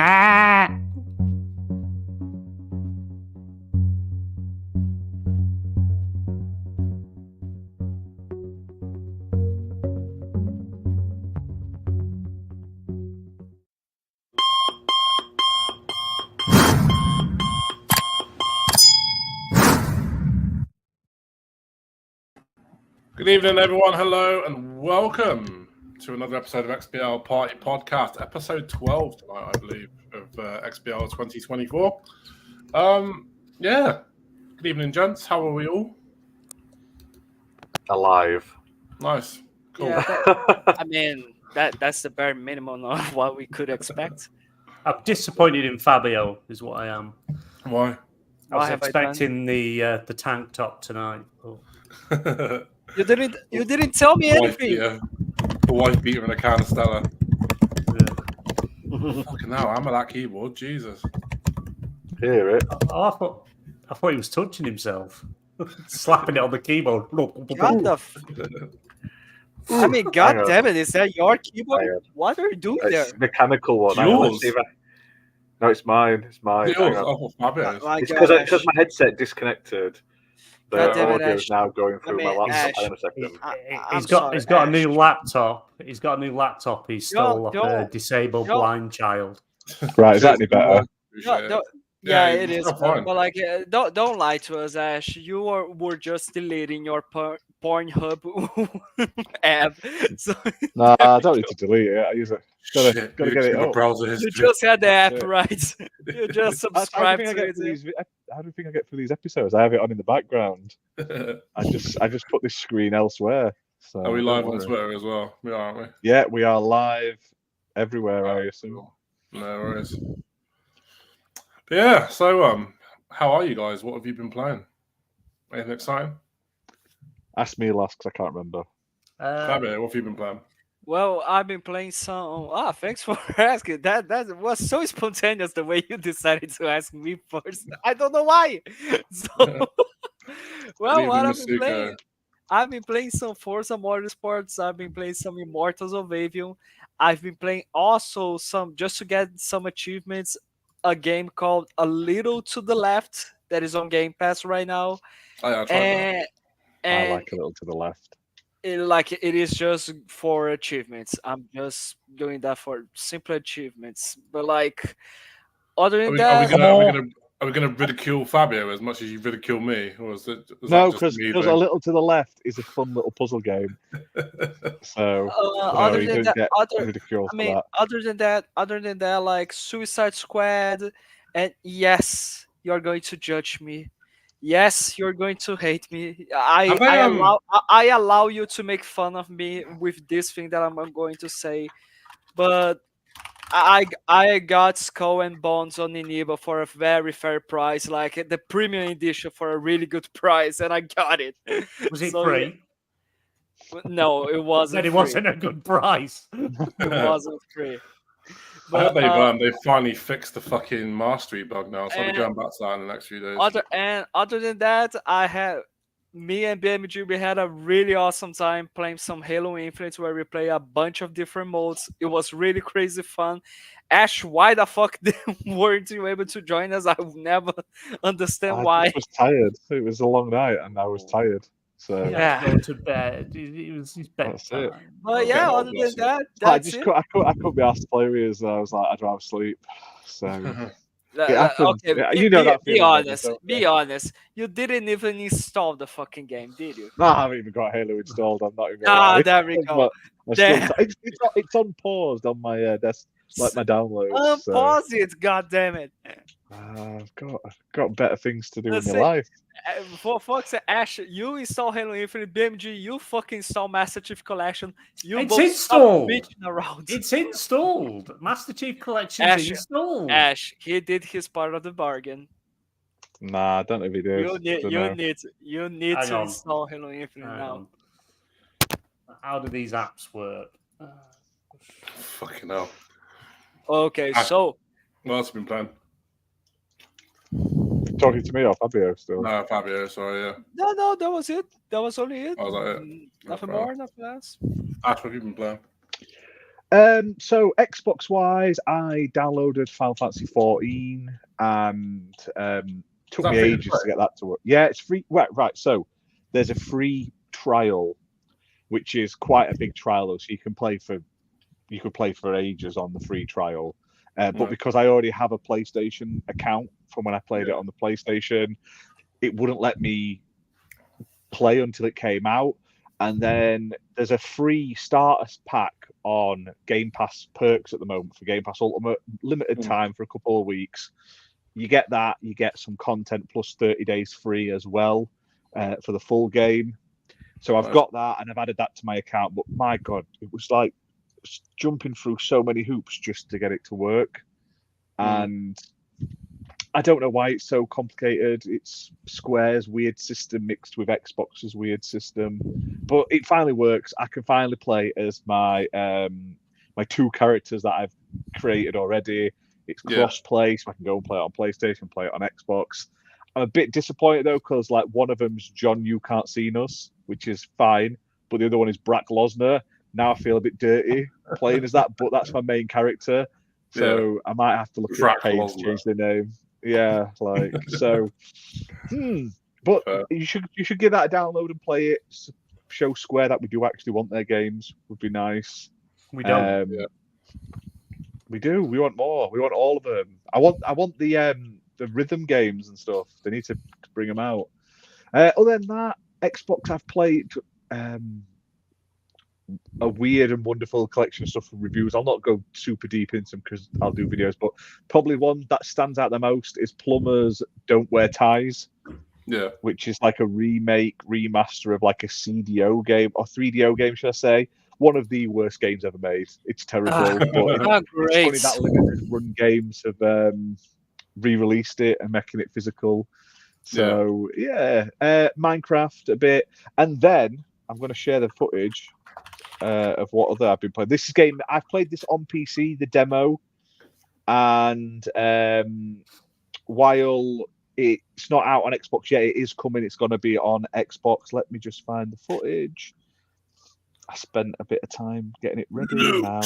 Nah. Good evening, everyone. Hello, and welcome to another episode of XBL Party Podcast, episode 12 tonight, I believe, of XBL 2024. Yeah. Good evening, gents. How are we all? Alive. Nice. Cool. Yeah, I mean, that's the bare minimum of what we could expect. I'm disappointed in Fabio, is what I am. Why? I was expecting the tank top tonight. The You didn't tell me anything. wife beater in a can of Stella. Fucking hell, I'm at that keyboard. Jesus. Hear it. Oh, I thought he was touching himself. Slapping it on the keyboard. I mean, god damn it, is that your keyboard? What are you doing there? It's a mechanical one. Yours? No, it's mine. It's mine. Yours? Oh, Fabio's. It's because my headset disconnected. The God damn it, audio is Ash. now going through my laptop. Ash, Hang on a second. He's got a new laptop. He's got a new laptop. He stole off a disabled blind child. Right, is that any better? Yeah, it is. Fine. But like, don't lie to us, Ash. You were just deleting your Pornhub app. So No, I don't need to delete it. I use it. Gotta get it up. Browser you history. just had the app, That's it. right? You just How subscribed do you think I to get it. through how do you think I get through these episodes? I have it on in the background. I just put this screen elsewhere. So Are we don't live on worry. Twitter as well? We are, aren't we? Yeah, we are live everywhere. I assume. No worries. But yeah, so how are you guys? What have you been playing? Anything exciting? Ask me last because I can't remember. Fabio, what have you been playing? Well, I've been playing some. Thanks for asking. That was so spontaneous the way you decided to ask me first. I don't know why. So, well, Leave what the I've been Masuko. playing. I've been playing some Forza Motorsports. I've been playing some Immortals of Avium. I've been playing also some just to get some achievements. A game called A Little to the Left that is on Game Pass right now, Oh, yeah, I tried that. and I like a little to the left. it is just for achievements. I'm just doing that for simple achievements. But like other than that, Are we gonna ridicule Fabio as much as you ridicule me, or is it? No, because a little to the left is a fun little puzzle game. So other you than don't that, get ridiculed for that. other than that, like Suicide Squad, and yes, you're going to judge me. Yes, you're going to hate me. I allow you to make fun of me with this thing that I'm going to say, but I got Skull and Bones on Iniba for a very fair price, like the premium edition for a really good price, and I got it. Was it So, free? No, it wasn't. Then it wasn't a good price. It wasn't free. I hope But, they finally fixed the fucking mastery bug now, so I'll be going back to that in the next few days. other than that, me and BMG, we had a really awesome time playing some Halo Infinite where we play a bunch of different modes. It was really crazy fun. Ash, why the fuck weren't you able to join us? I would never understand why. I was tired. It was a long night, and I was tired. So Yeah. Go to bed. It was his That's it. bedtime. But yeah, Okay, other than that, I that's it. couldn't be asked to play with us. I was like, I'd rather sleep. So Okay, Yeah, you know that be feeling, honest. don't you? Be honest. You didn't even install the fucking game, did you? no, I haven't even got Halo installed. I'm not even. gonna Ah, lie. there we go. But I still- Damn. it's on paused on my desk, like my downloads. So, Unpause it, god damn it. I've got better things to do That's in it. my life. For folks, Ash, you install Halo Infinite, BMG, you fucking install Master Chief Collection. You It's both installed. stop bitching around. It's installed. Master Chief Collection Ash- is installed. Ash, he did his part of the bargain. Nah, I don't know if he did. You need Hang to on. install Halo Infinite Hang now. on. How do these apps work? Fucking hell. Okay, Ash- so What else have you been playing? Talking to me or Fabio still? No, Fabio, sorry, yeah. no, that was it. That was only it. Oh, was that it? Nothing No more, nothing less. Ash, what have you been playing? So Xbox wise, I downloaded Final Fantasy 14 and took me ages to get that to work. Yeah, it's free. Right. So there's a free trial, which is quite a big trial, so you could play for ages on the free trial. But because I already have a PlayStation account from when I played it on the PlayStation, it wouldn't let me play until it came out. And then there's a free starter pack on Game Pass perks at the moment for Game Pass Ultimate, limited time for a couple of weeks. You get that, you get some content plus 30 days free as well for the full game. So I've got that and I've added that to my account. But my God, it was like jumping through so many hoops just to get it to work. And I don't know why it's so complicated. It's Square's weird system mixed with Xbox's weird system, but it finally works. I can finally play as my my two characters that I've created already. It's cross-play, so I can go and play it on PlayStation, play it on Xbox. I'm a bit disappointed though, because like one of them's John You Can't See Us, which is fine, but the other one is Brack Losner. Now I feel a bit dirty playing as that, but that's my main character. So I might have to look at the page to change the name. Yeah, like so. But you should give that a download and play it. Show Square that we do actually want their games. Would be nice. We don't. We do. We want more. We want all of them. I want the rhythm games and stuff. They need to bring them out. Other than that, Xbox, I've played a weird and wonderful collection of stuff from reviews. I'll not go super deep into them because I'll do videos, but probably one that stands out the most is Plumbers Don't Wear Ties. Yeah. Which is like a remaster of like a CDO game or 3DO game, should I say. One of the worst games ever made. It's terrible. But it's funny that limited run games have re-released it and making it physical. So Minecraft a bit. And then I'm going to share the footage of what other I've been playing. This game, I've played this on PC, the demo, and while it's not out on Xbox yet, it is coming. It's going to be on Xbox. Let me just find the footage. I spent a bit of time getting it ready now.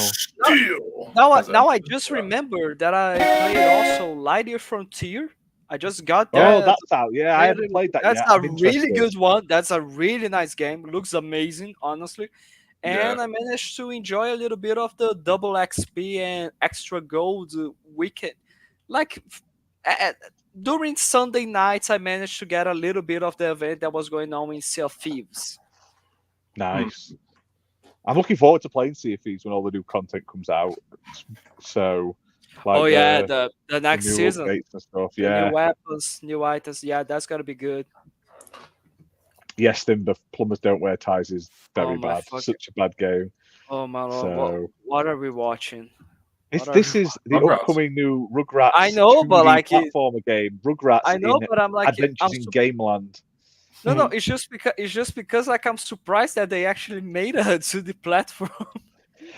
Now I just remembered that I played also Lighter Frontier. I just got that. Oh, that's out. Yeah, I haven't played that yet. That's a really good one. That's a really nice game. Looks amazing, honestly. And I managed to enjoy a little bit of the double XP and extra gold weekend. Like during Sunday nights, I managed to get a little bit of the event that was going on in Sea of Thieves. Nice. I'm looking forward to playing Sea of Thieves when all the new content comes out. So, like the next the new season, updates and stuff. New weapons, new items. Yeah, that's gonna be good. Yes, then the Plumbers Don't Wear Ties is very bad. Such a bad game. Oh my lord! What are we watching? This is the upcoming new Rugrats. I know, but like platformer game, Rugrats. I know, but I'm like Adventures in Gameland. No, it's just because like I'm surprised that they actually made it to the platform.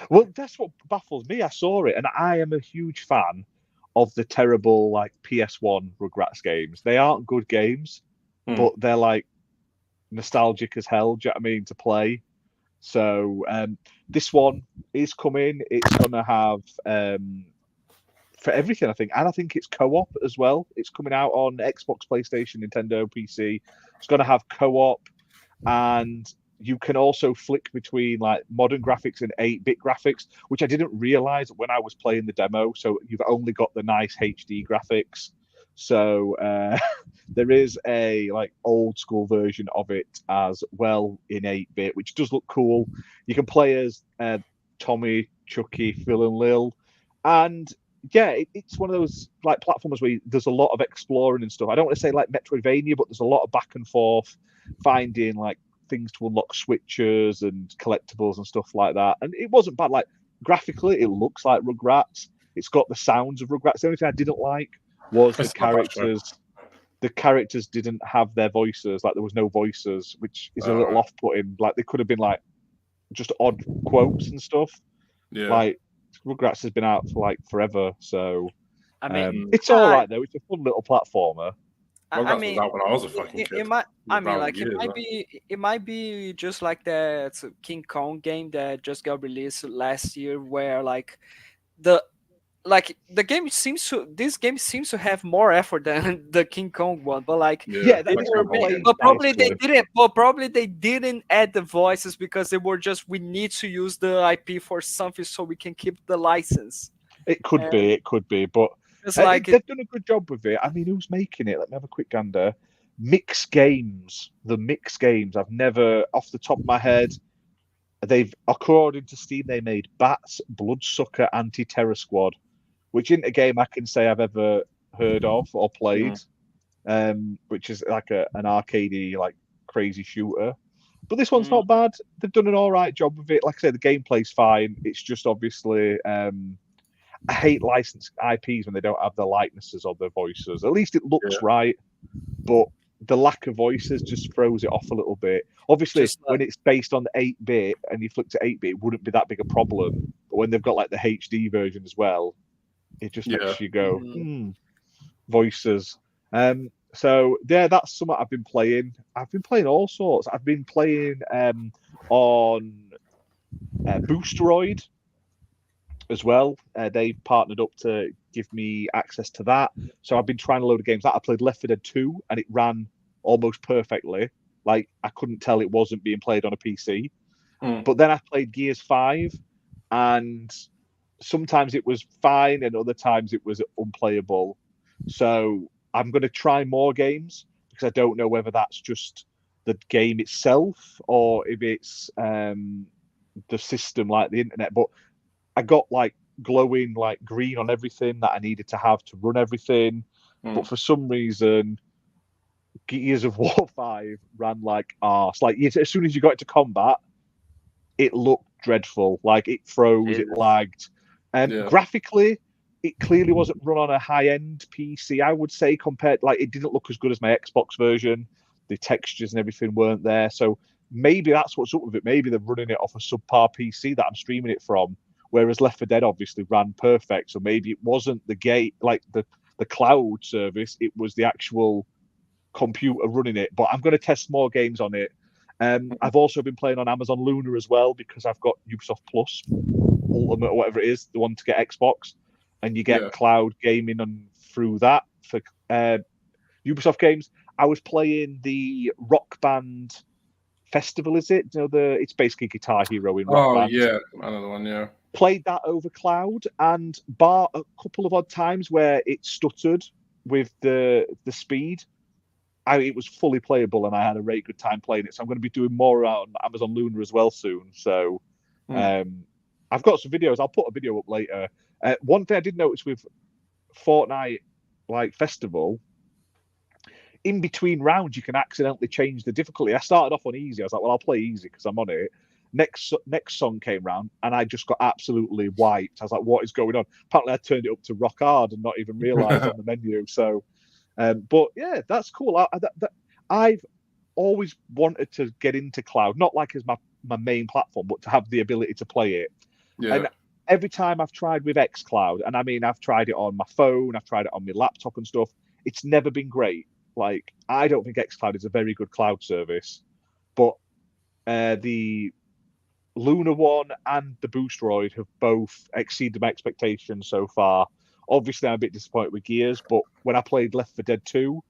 Well, that's what baffles me. I saw it, and I am a huge fan of the terrible like PS1 Rugrats games. They aren't good games, but they're like nostalgic as hell. Do you know what I mean, to play? So this one is coming. It's gonna have for everything, I think, and I think it's co-op as well. It's coming out on Xbox, PlayStation, Nintendo, PC. It's gonna have co-op, and you can also flick between like modern graphics and 8-bit graphics, which I didn't realize when I was playing the demo. So you've only got the nice HD graphics. So there is a like old school version of it as well in 8-bit, which does look cool. You can play as Tommy, Chucky, Phil, and Lil, and it's one of those like platformers where there's a lot of exploring and stuff. I don't want to say like Metroidvania, but there's a lot of back and forth, finding like things to unlock switches and collectibles and stuff like that. And it wasn't bad. Like graphically, it looks like Rugrats. It's got the sounds of Rugrats. The only thing I didn't like was the characters. The characters didn't have their voices. Like there was no voices, which is a little off-putting. Like they could have been like just odd quotes and stuff. Yeah. Like Rugrats has been out for like forever, so I mean, it's all right though. It's a fun little platformer. I mean, that when I was a fucking kid. It might be just like that King Kong game that just got released last year, where this game seems to have more effort than the King Kong one, but probably they didn't add the voices because they were just, we need to use the IP for something so we can keep the license. It could be, but they've done a good job with it. I mean, who's making it? Let me have a quick gander. Mix Games. The Mix Games. I've never, off the top of my head, according to Steam, they made Bats, Bloodsucker, Anti-Terror Squad, which isn't a game I can say I've ever heard of or played, which is like an arcadey, like crazy shooter. But this one's not bad. They've done an all right job with it. Like I said, the gameplay's fine. It's just obviously... I hate licensed IPs when they don't have the likenesses or the voices. At least it looks right, but the lack of voices just throws it off a little bit. Obviously, when it's based on the 8-bit and you flick to 8-bit, it wouldn't be that big a problem. But when they've got like the HD version as well, it just makes you go, voices. So yeah, that's something I've been playing. I've been playing all sorts. I've been playing on Boosteroid as well. They've partnered up to give me access to that. So I've been trying a load of games. I played Left 4 Dead 2 and it ran almost perfectly. Like I couldn't tell it wasn't being played on a PC. But then I played Gears 5 and sometimes it was fine and other times it was unplayable. So I'm going to try more games because I don't know whether that's just the game itself or if it's the system like the internet. But I got like glowing like green on everything that I needed to have to run everything. But for some reason, Gears of War 5 ran like arse. Like as soon as you got into combat, it looked dreadful. Like it froze, it lagged. Graphically, it clearly wasn't run on a high-end PC, I would say, compared, like it didn't look as good as my Xbox version. The textures and everything weren't there. So maybe that's what's up with it. Maybe they're running it off a subpar PC that I'm streaming it from. Whereas Left 4 Dead obviously ran perfect, so maybe it wasn't the gate, like the cloud service, it was the actual computer running it. But I'm going to test more games on it. I've also been playing on Amazon Luna as well because I've got Ubisoft Plus Ultimate or whatever it is, the one to get Xbox, and you get cloud gaming and through that for Ubisoft games. I was playing the Rock Band Festival, is it? You know, it's basically Guitar Hero in Rock Band. Oh yeah, another one, Played that over cloud, and bar a couple of odd times where it stuttered with the speed, it was fully playable, and I had a very good time playing it. So I'm going to be doing more on Amazon Luna as well soon. So I've got some videos. I'll put a video up later. One thing I did notice with Fortnite like Festival, in between rounds, you can accidentally change the difficulty. I started off on easy. I was like, well, I'll play easy because I'm on it. Next song came round, and I just got absolutely wiped. I was like, what is going on? Apparently, I turned it up to rock hard and not even realised on the menu. So, but yeah, that's cool. I've always wanted to get into cloud, not like as my main platform, but to have the ability to play it. Yeah. And every time I've tried with xCloud, and I mean, I've tried it on my phone, I've tried it on my laptop and stuff, it's never been great. Like, I don't think xCloud is a very good cloud service, but the Luna one and the Boosteroid have both exceeded my expectations so far. Obviously, I'm a bit disappointed with Gears, but when I played Left 4 Dead 2,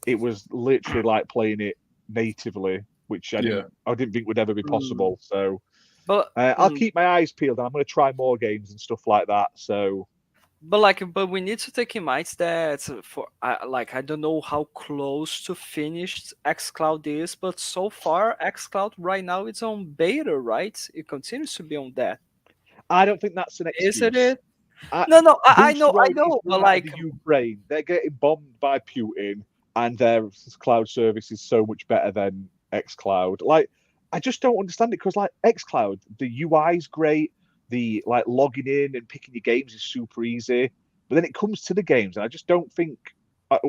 it was literally like playing it natively, which I didn't think would ever be possible. So, but I'll keep my eyes peeled, and I'm going to try more games and stuff like that. So. But we need to take in mind that I don't know how close to finished xCloud is, but so far xCloud right now it's on beta, right? It continues to be on that. I don't think that's an excuse. Isn't it? No, I know, but like the Ukraine, they're getting bombed by Putin, and their cloud service is so much better than xCloud. Like, I just don't understand it because like xCloud, the UI is great. The like logging in and picking your games is super easy, but then it comes to the games, and I just don't think.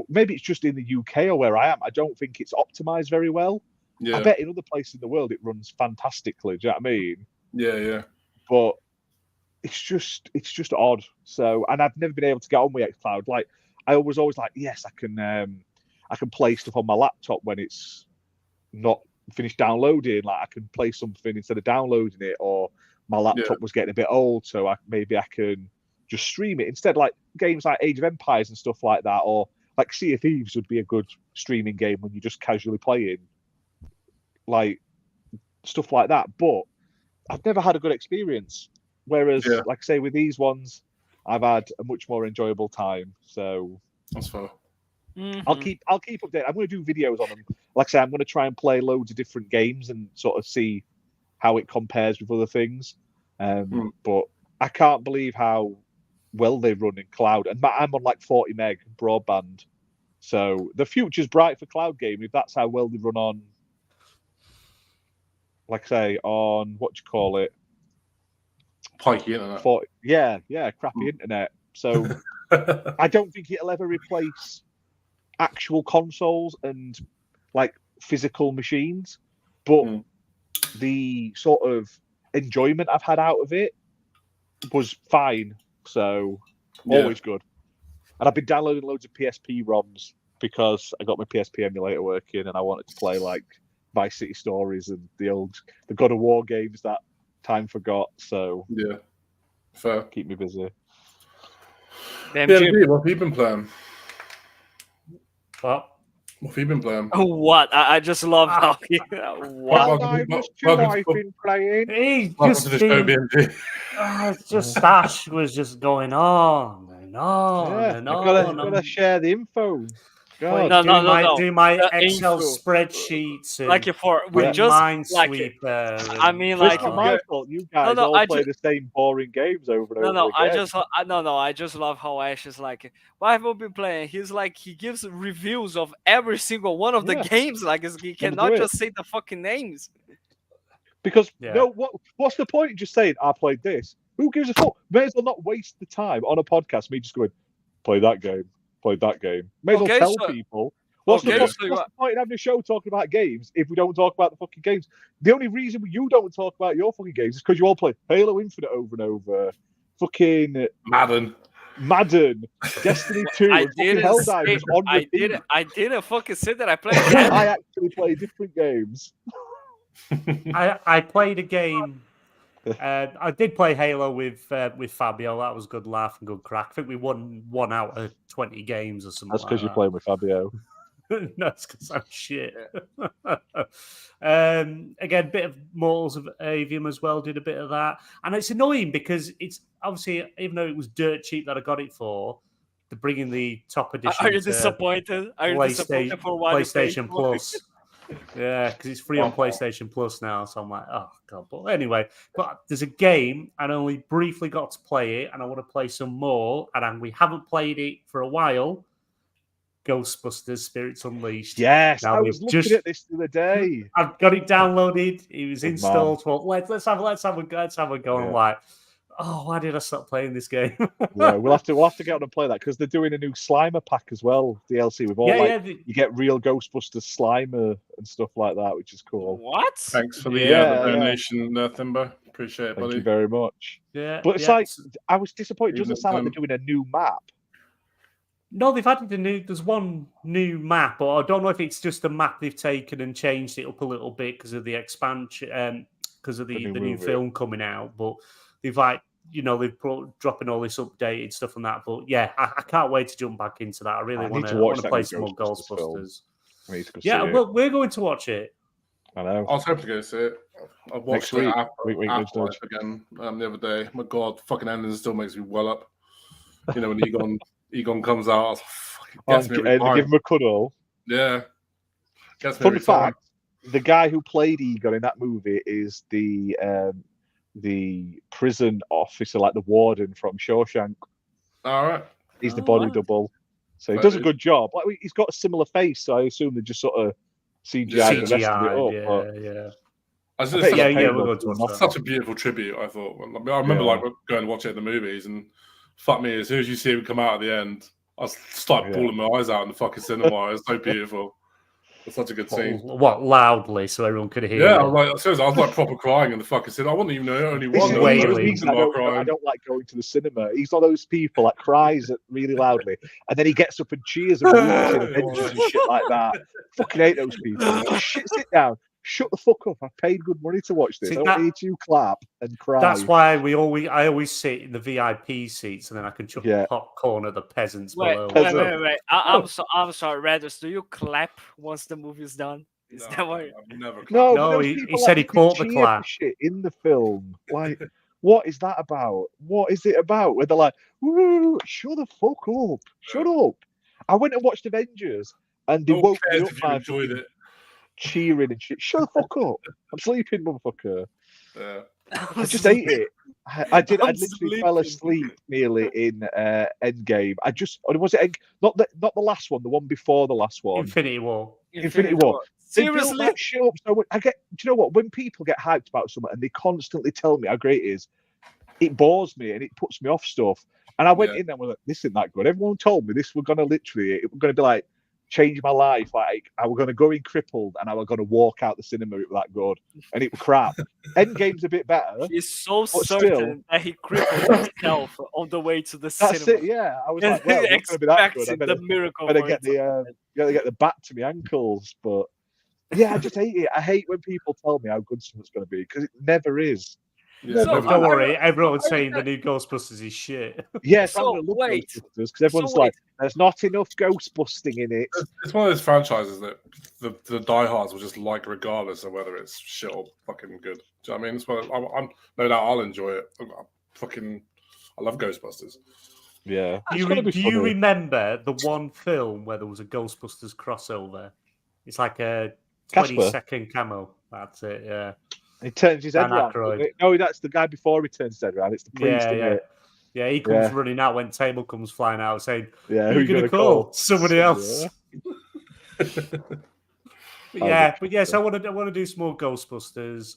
Maybe it's just in the UK or where I am. I don't think it's optimized very well. Yeah. I bet in other places in the world it runs fantastically. Do you know what I mean? Yeah. But it's just odd. So, and I've never been able to get on with xCloud. Like, I was always like, yes, I can. I can play stuff on my laptop when it's not finished downloading. Like I can play something instead of downloading it, or my laptop was getting a bit old, so maybe I can just stream it instead. Like games like Age of Empires and stuff like that, or like Sea of Thieves would be a good streaming game when you're just casually playing, like stuff like that. But I've never had a good experience. Whereas, like I say, with these ones, I've had a much more enjoyable time. So that's fair. Mm-hmm. I'll keep updating. I'm going to do videos on them. Like I say, I'm going to try and play loads of different games and sort of see how it compares with other things. But I can't believe how well they run in cloud. And I'm on like 40 meg broadband. So the future's bright for cloud gaming if that's how well they run on, like I say, on what do you call it? Pikey internet. Crappy internet. So I don't think it'll ever replace actual consoles and like physical machines. But the sort of enjoyment I've had out of it was fine. So always good. And I've been downloading loads of PSP ROMs because I got my PSP emulator working and I wanted to play like Vice City Stories and the God of War games that time forgot. So fair. Keep me busy. What have you been playing? What have you been playing? What? I just love how I've been playing. It's just Ash was just going on and on and on. I've got to share the info. God. Do my Excel spreadsheets and like we just Minesweeper. I mean, like, it's not my fault. You guys all play the same boring games over and over again. I just love how Ash is like, what have you been playing? He's like, he gives reviews of every single one of the games. Like, he cannot just say the fucking names. Because what's the point of just saying I played this? Who gives a fuck? May as well not waste the time on a podcast. Me just going, play that game. Played that game. May as well tell people. What's the point in having a show talking about games if we don't talk about the fucking games? The only reason you don't talk about your fucking games is because you all play Halo Infinite over and over. Fucking Madden, Destiny 2, and fucking Helldivers on repeat. I didn't fucking say that I played. I actually play different games. I played a game. I did play Halo with Fabio. That was good laugh and good crack. I think we won 1 out of 20 games or something. That's because you're playing with Fabio. No, it's because I'm shit. Again, bit of Mortals of Avium as well. Did a bit of that, and it's annoying because it's obviously, even though it was dirt cheap that I got it for, they're bringing the top edition. Are you disappointed? Are you disappointed for what PlayStation Plus? Yeah, because it's free on PlayStation Plus now. So I'm like, oh god. But anyway, there's a game and I only briefly got to play it, and I want to play some more. And we haven't played it for a while. Ghostbusters: Spirits Unleashed. Yes, I was looking at this the other day. I've got it downloaded. It was installed. Well, let's have a go. I'm like, oh, why did I stop playing this game? We'll have to get on and play that because they're doing a new Slimer pack as well. DLC with all you get real Ghostbusters Slimer and stuff like that, which is cool. What? Thanks for the donation, Thimber. Appreciate it, buddy. Thank you very much. Yeah, but it's like I was disappointed. It doesn't sound like they're doing a new map. No, they've added there's one new map, or I don't know if it's just a map they've taken and changed it up a little bit because of the expansion, because of the new film coming out. But they've they've dropping all this updated stuff and that. But yeah, I can't wait to jump back into that. I really want to play some more Ghostbusters. Well, we're going to watch it. I know. I was hoping to go see it. I watched it again the other day. My God, fucking ending still makes me well up. You know, when Egon comes out, and give him a cuddle. Yeah. Fun fact: the guy who played Egon in that movie is the prison officer, like the warden from Shawshank. All right. He's the body double, so he does a good job. Like he's got a similar face, so I assume they just sort of CGI the rest of it up. Such a beautiful tribute. I thought. I remember going to watch it in the movies and. Fuck me, as soon as you see him come out at the end, I started bawling my eyes out in the fucking cinema. It was so beautiful. It's such a good scene. What, loudly so everyone could hear? Yeah, it. I was like proper crying in the fucking cinema. I wasn't even the only one. He's wailing. I don't like going to the cinema. He's one of those people that cries really loudly, and then he gets up and cheers and roars in Avengers and shit like that. Fucking hate those people. Shit, sit down. Shut the fuck up. I paid good money to watch this. I don't need you clap and cry. That's why I always sit in the VIP seats, and then I can chuck popcorn at the peasants below. Wait. I'm sorry, Redus. Do you clap once the movie's done? Is that why? I've never clapped. No, he said he caught the clap. Shit in the film. Like, what is that about? What is it about? Where they're like, "Woo, shut the fuck up. Shut up." I went and watched Avengers, and they woke me up by cheering and shit. Shut the fuck up. I'm sleeping, motherfucker. Yeah. I just ate it. I literally fell asleep nearly in Endgame. Was it not the last one, the one before the last one? Infinity War. Seriously, that shit up. So do you know what? When people get hyped about something and they constantly tell me how great it is, it bores me and it puts me off stuff. And I went in and was like, "This isn't that good." Everyone told me this was gonna be like change my life. Like I was gonna go in crippled and I was gonna walk out the cinema. It was that good, and it was crap. Endgame's a bit better. He's so certain that he crippled himself on the way to the cinema. That's it. Yeah, I was like, "Well, it's gonna be that good. I better get the bat to my ankles." But yeah, I just hate it. I hate when people tell me how good something's gonna be because it never is. Yeah, don't worry, everyone's saying the new Ghostbusters is shit. Yes, I'm gonna love Ghostbusters because everyone's like, "There's not enough ghost busting in it." It's one of those franchises that the diehards will just like regardless of whether it's shit or fucking good. Do you know what I mean? It's I'm no doubt I'll enjoy it. I love Ghostbusters. Yeah. Do you remember the one film where there was a Ghostbusters crossover? It's like a 20-second camo. That's it. Yeah. He turns his head around. No, that's the guy before he turns his head around. It's the priest. Yeah, he comes running out when Table comes flying out saying, who are you going to call? Somebody else. Yeah. So I want to do some more Ghostbusters.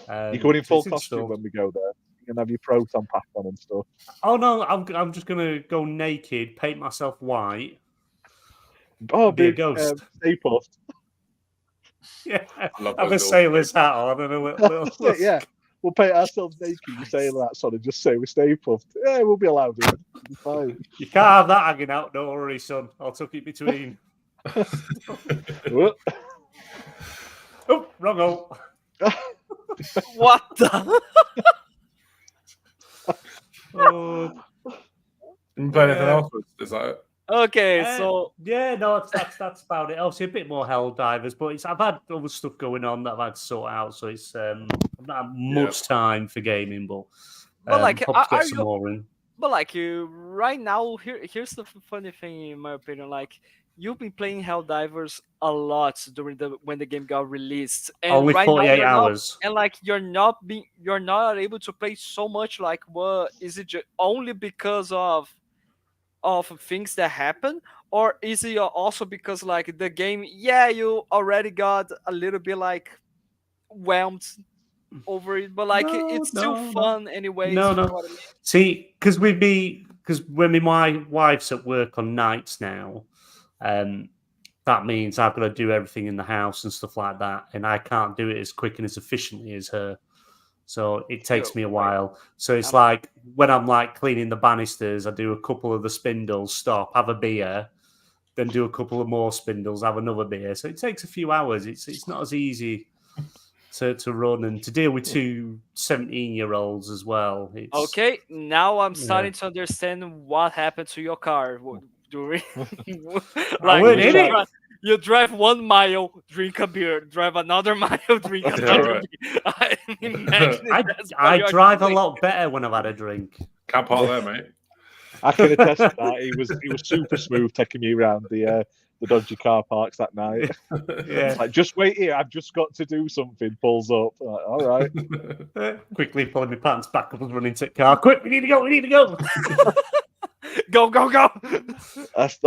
You're going in full costume when we go there. You're going to have your proton pack on and stuff. Oh, no, I'm just going to go naked, paint myself white. Oh, be a ghost. Stay puffed. Yeah, have a sailor's hat on and a little yeah. We'll paint ourselves naked with sailor hats on and just say we stay puffed. Yeah, we'll be allowed in. It'll be fine. You can't have that hanging out. Don't worry, son. I'll tuck it between. Oh, wrong hole. What the? You play anything else? Is that it? Okay, so that's about it. Obviously, a bit more Helldivers, but I've had other stuff going on that I've had to sort out, so it's I've not had much time for gaming, but like, hope to get some more in. But like, right now, here's the funny thing, in my opinion. Like, you've been playing Helldivers a lot when the game got released, and only right 48 hours, and like you're not able to play so much. Like, what is it? Only because of things that happen, or is it also because like the game, you already got a little bit like whelmed over it, but like it's still fun anyway. No. See, because when my wife's at work on nights now, that means I've got to do everything in the house and stuff like that, and I can't do it as quick and as efficiently as her. So it takes me a while. So it's like when I'm like cleaning the banisters, I do a couple of the spindles, stop, have a beer, then do a couple of more spindles, have another beer. So it takes a few hours. It's not as easy to run and to deal with two 17-year-olds as well. Okay, now I'm starting to understand what happened to your car during like you drive 1 mile, drink a beer, drive another mile, drink another beer. I drive a lot better when I've had a drink. Can't part there, mate. I can attest to that. He was super smooth taking me around the dodgy car parks that night. Yeah. Like, just wait here. I've just got to do something. Pulls up. Like, all right. Quickly pulling my pants back up and running to the car. Quick, we need to go. Go. That's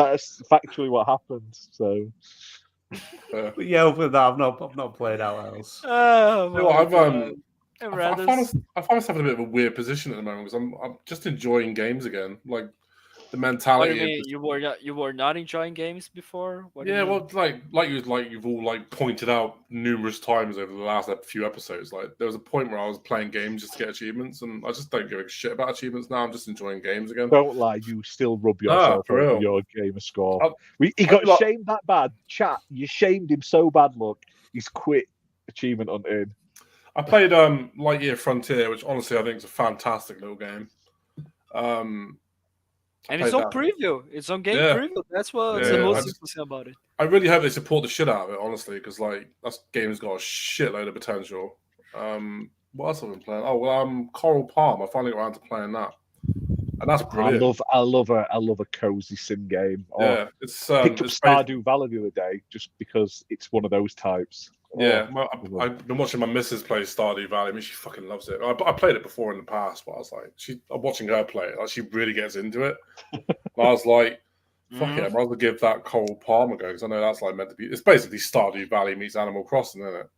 factually what happened. So, but yeah, other than that, I've not played out else. I find myself in a bit of a weird position at the moment because I'm just enjoying games again. Like the mentality. What do you mean? You were not enjoying games before? What do you mean? Well, you've all pointed out numerous times over the last few episodes. Like there was a point where I was playing games just to get achievements, and I just don't give a shit about achievements now. I'm just enjoying games again. Don't lie, you still rub yourself over your gamer score. He got shamed that bad. Chat, you shamed him so bad. Look, he's quit achievement hunting. I played Lightyear Frontier, which honestly I think is a fantastic little game. And it's on preview. It's on game preview. That's what's the most interesting about it. I really hope they support the shit out of it, honestly, because that game's got a shitload of potential. What else have I been playing? Oh well, Coral Palm. I finally got around to playing that, and that's brilliant. I love a cozy sim game. Yeah, it's picked up Stardew Valley the other day just because it's one of those types. Yeah, I've been watching my missus play Stardew Valley. I mean, she fucking loves it. I played it before in the past, but I was like, I'm watching her play it. Like, she really gets into it. I was like, fuck it, I'd rather give that Coral Palm a go because I know that's meant to be. It's basically Stardew Valley meets Animal Crossing, isn't it?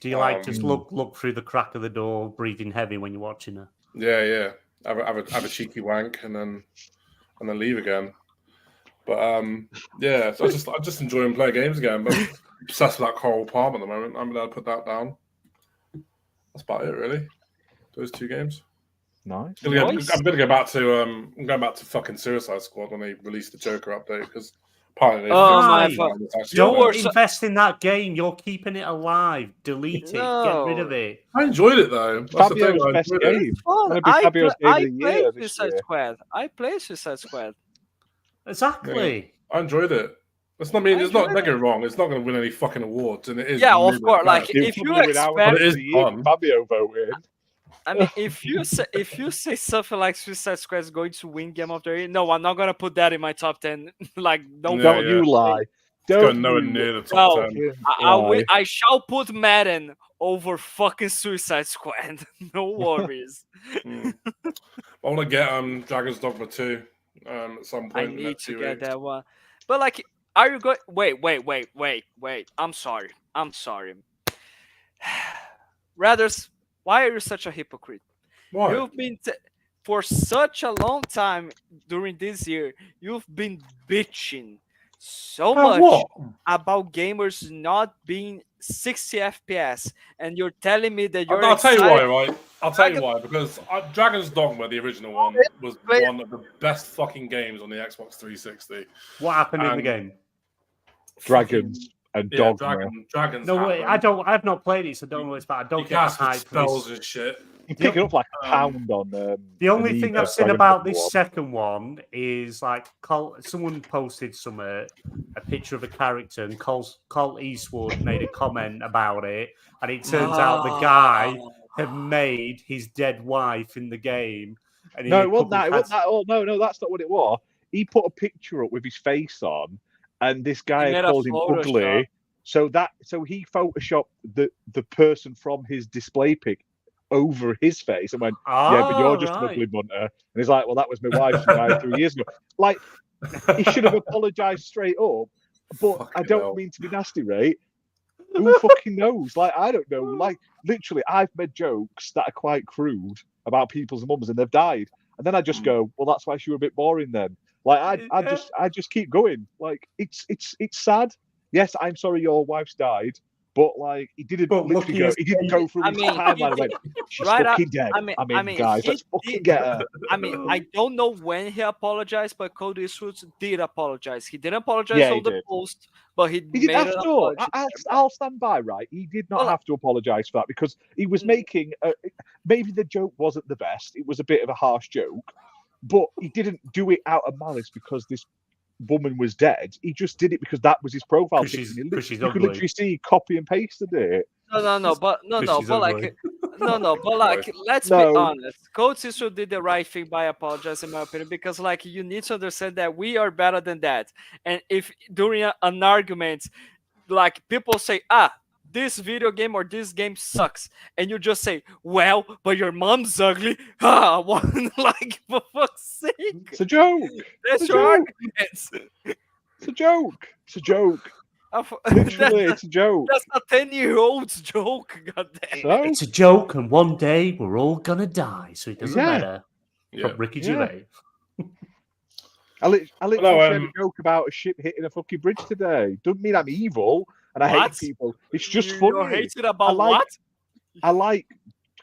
Do you just look through the crack of the door, breathing heavy when you're watching her? Yeah. Have a cheeky wank and then leave again. But so I'm just enjoying playing games again. But obsessed with that Coral Palm at the moment. I'm gonna put that down. That's about it, really. Those two games. Nice. I'm gonna go back to I'm going back to fucking Suicide Squad when they released the Joker update because apparently don't invest in that game. You're keeping it alive. Delete it. Get rid of it. I enjoyed it though. Fabio's best game. I play Suicide Squad. Exactly. Yeah, I enjoyed it. It's not don't get me wrong. It's not going to win any fucking awards, and it is. Yeah, of course. Like if you expect, it is fun. Fabio voted. I mean, if you say something like Suicide Squad is going to win Game of the Year, no, I'm not gonna put that in my top 10. Like, don't you lie. Don't nowhere near the top 10. I shall put Madden over fucking Suicide Squad. No worries. I want to get Dragon's Dogma 2 at some point. I need to get that one, but like. Are you going? Wait. I'm sorry. Rathers, why are you such a hypocrite? Why? You've been for such a long time during this year. You've been bitching so much about gamers not being 60 FPS, and you're telling me that you're. I'll tell you why, right? I'll tell you why. Because Dragon's Dogma, the original one, was one of the best fucking games on the Xbox 360. What happened in the game? Dragons and Dogma. Dragons. No way. I've not played it, so don't know what's bad. I don't get hype. Spells and shit. You pick it up like a pound on. The only thing I've seen about this second one is like someone posted a picture of a character, and Colt Eastwood made a comment about it, and it turns out the guy had made his dead wife in the game. And no, it wasn't that. Oh no, that's not what it was. He put a picture up with his face on. And this guy called him ugly, so he photoshopped the person from his display pic over his face and went, "Yeah, but you're just an ugly bunter." And he's like, "Well, that was my wife. She died 3 years ago." Like, he should have apologized straight up. But I don't mean to be nasty, right? Who fucking knows? Like, I don't know. Like, literally, I've made jokes that are quite crude about people's mums, and they've died, and then I just go, "Well, that's why she was a bit boring then." Like I just keep going. Like it's sad. Yes, I'm sorry your wife's died, but like he didn't He didn't go through his timeline and went, "She's fucking dead." I mean, guys, let's fucking get her. I mean, I don't know when he apologized, but Cody Eastwood did apologize. He didn't apologize on the post, but he didn't have to. I'll stand by. Right, he did not have to apologize for that because he was making. Maybe the joke wasn't the best. It was a bit of a harsh joke. But he didn't do it out of malice because this woman was dead. He just did it because that was his profile picture. You could literally see copy and pasted it. But let's be honest. Coach Eastwood did the right thing by apologizing, in my opinion, because like you need to understand that we are better than that. And if during an argument, like people say, this video game or this game sucks, and you just say, "Well, but your mom's ugly." Like, for fuck's sake! It's a joke. That's your arguments. It's a joke. It's a joke. Literally, it's a joke. That's a 10-year-old's joke. Goddamn. So? It's a joke, and one day we're all gonna die, so it doesn't matter. From Ricky Gervais. I literally shared a joke about a ship hitting a fucking bridge today. Doesn't mean I'm evil and I hate people. It's just funny. You're hating about what? I like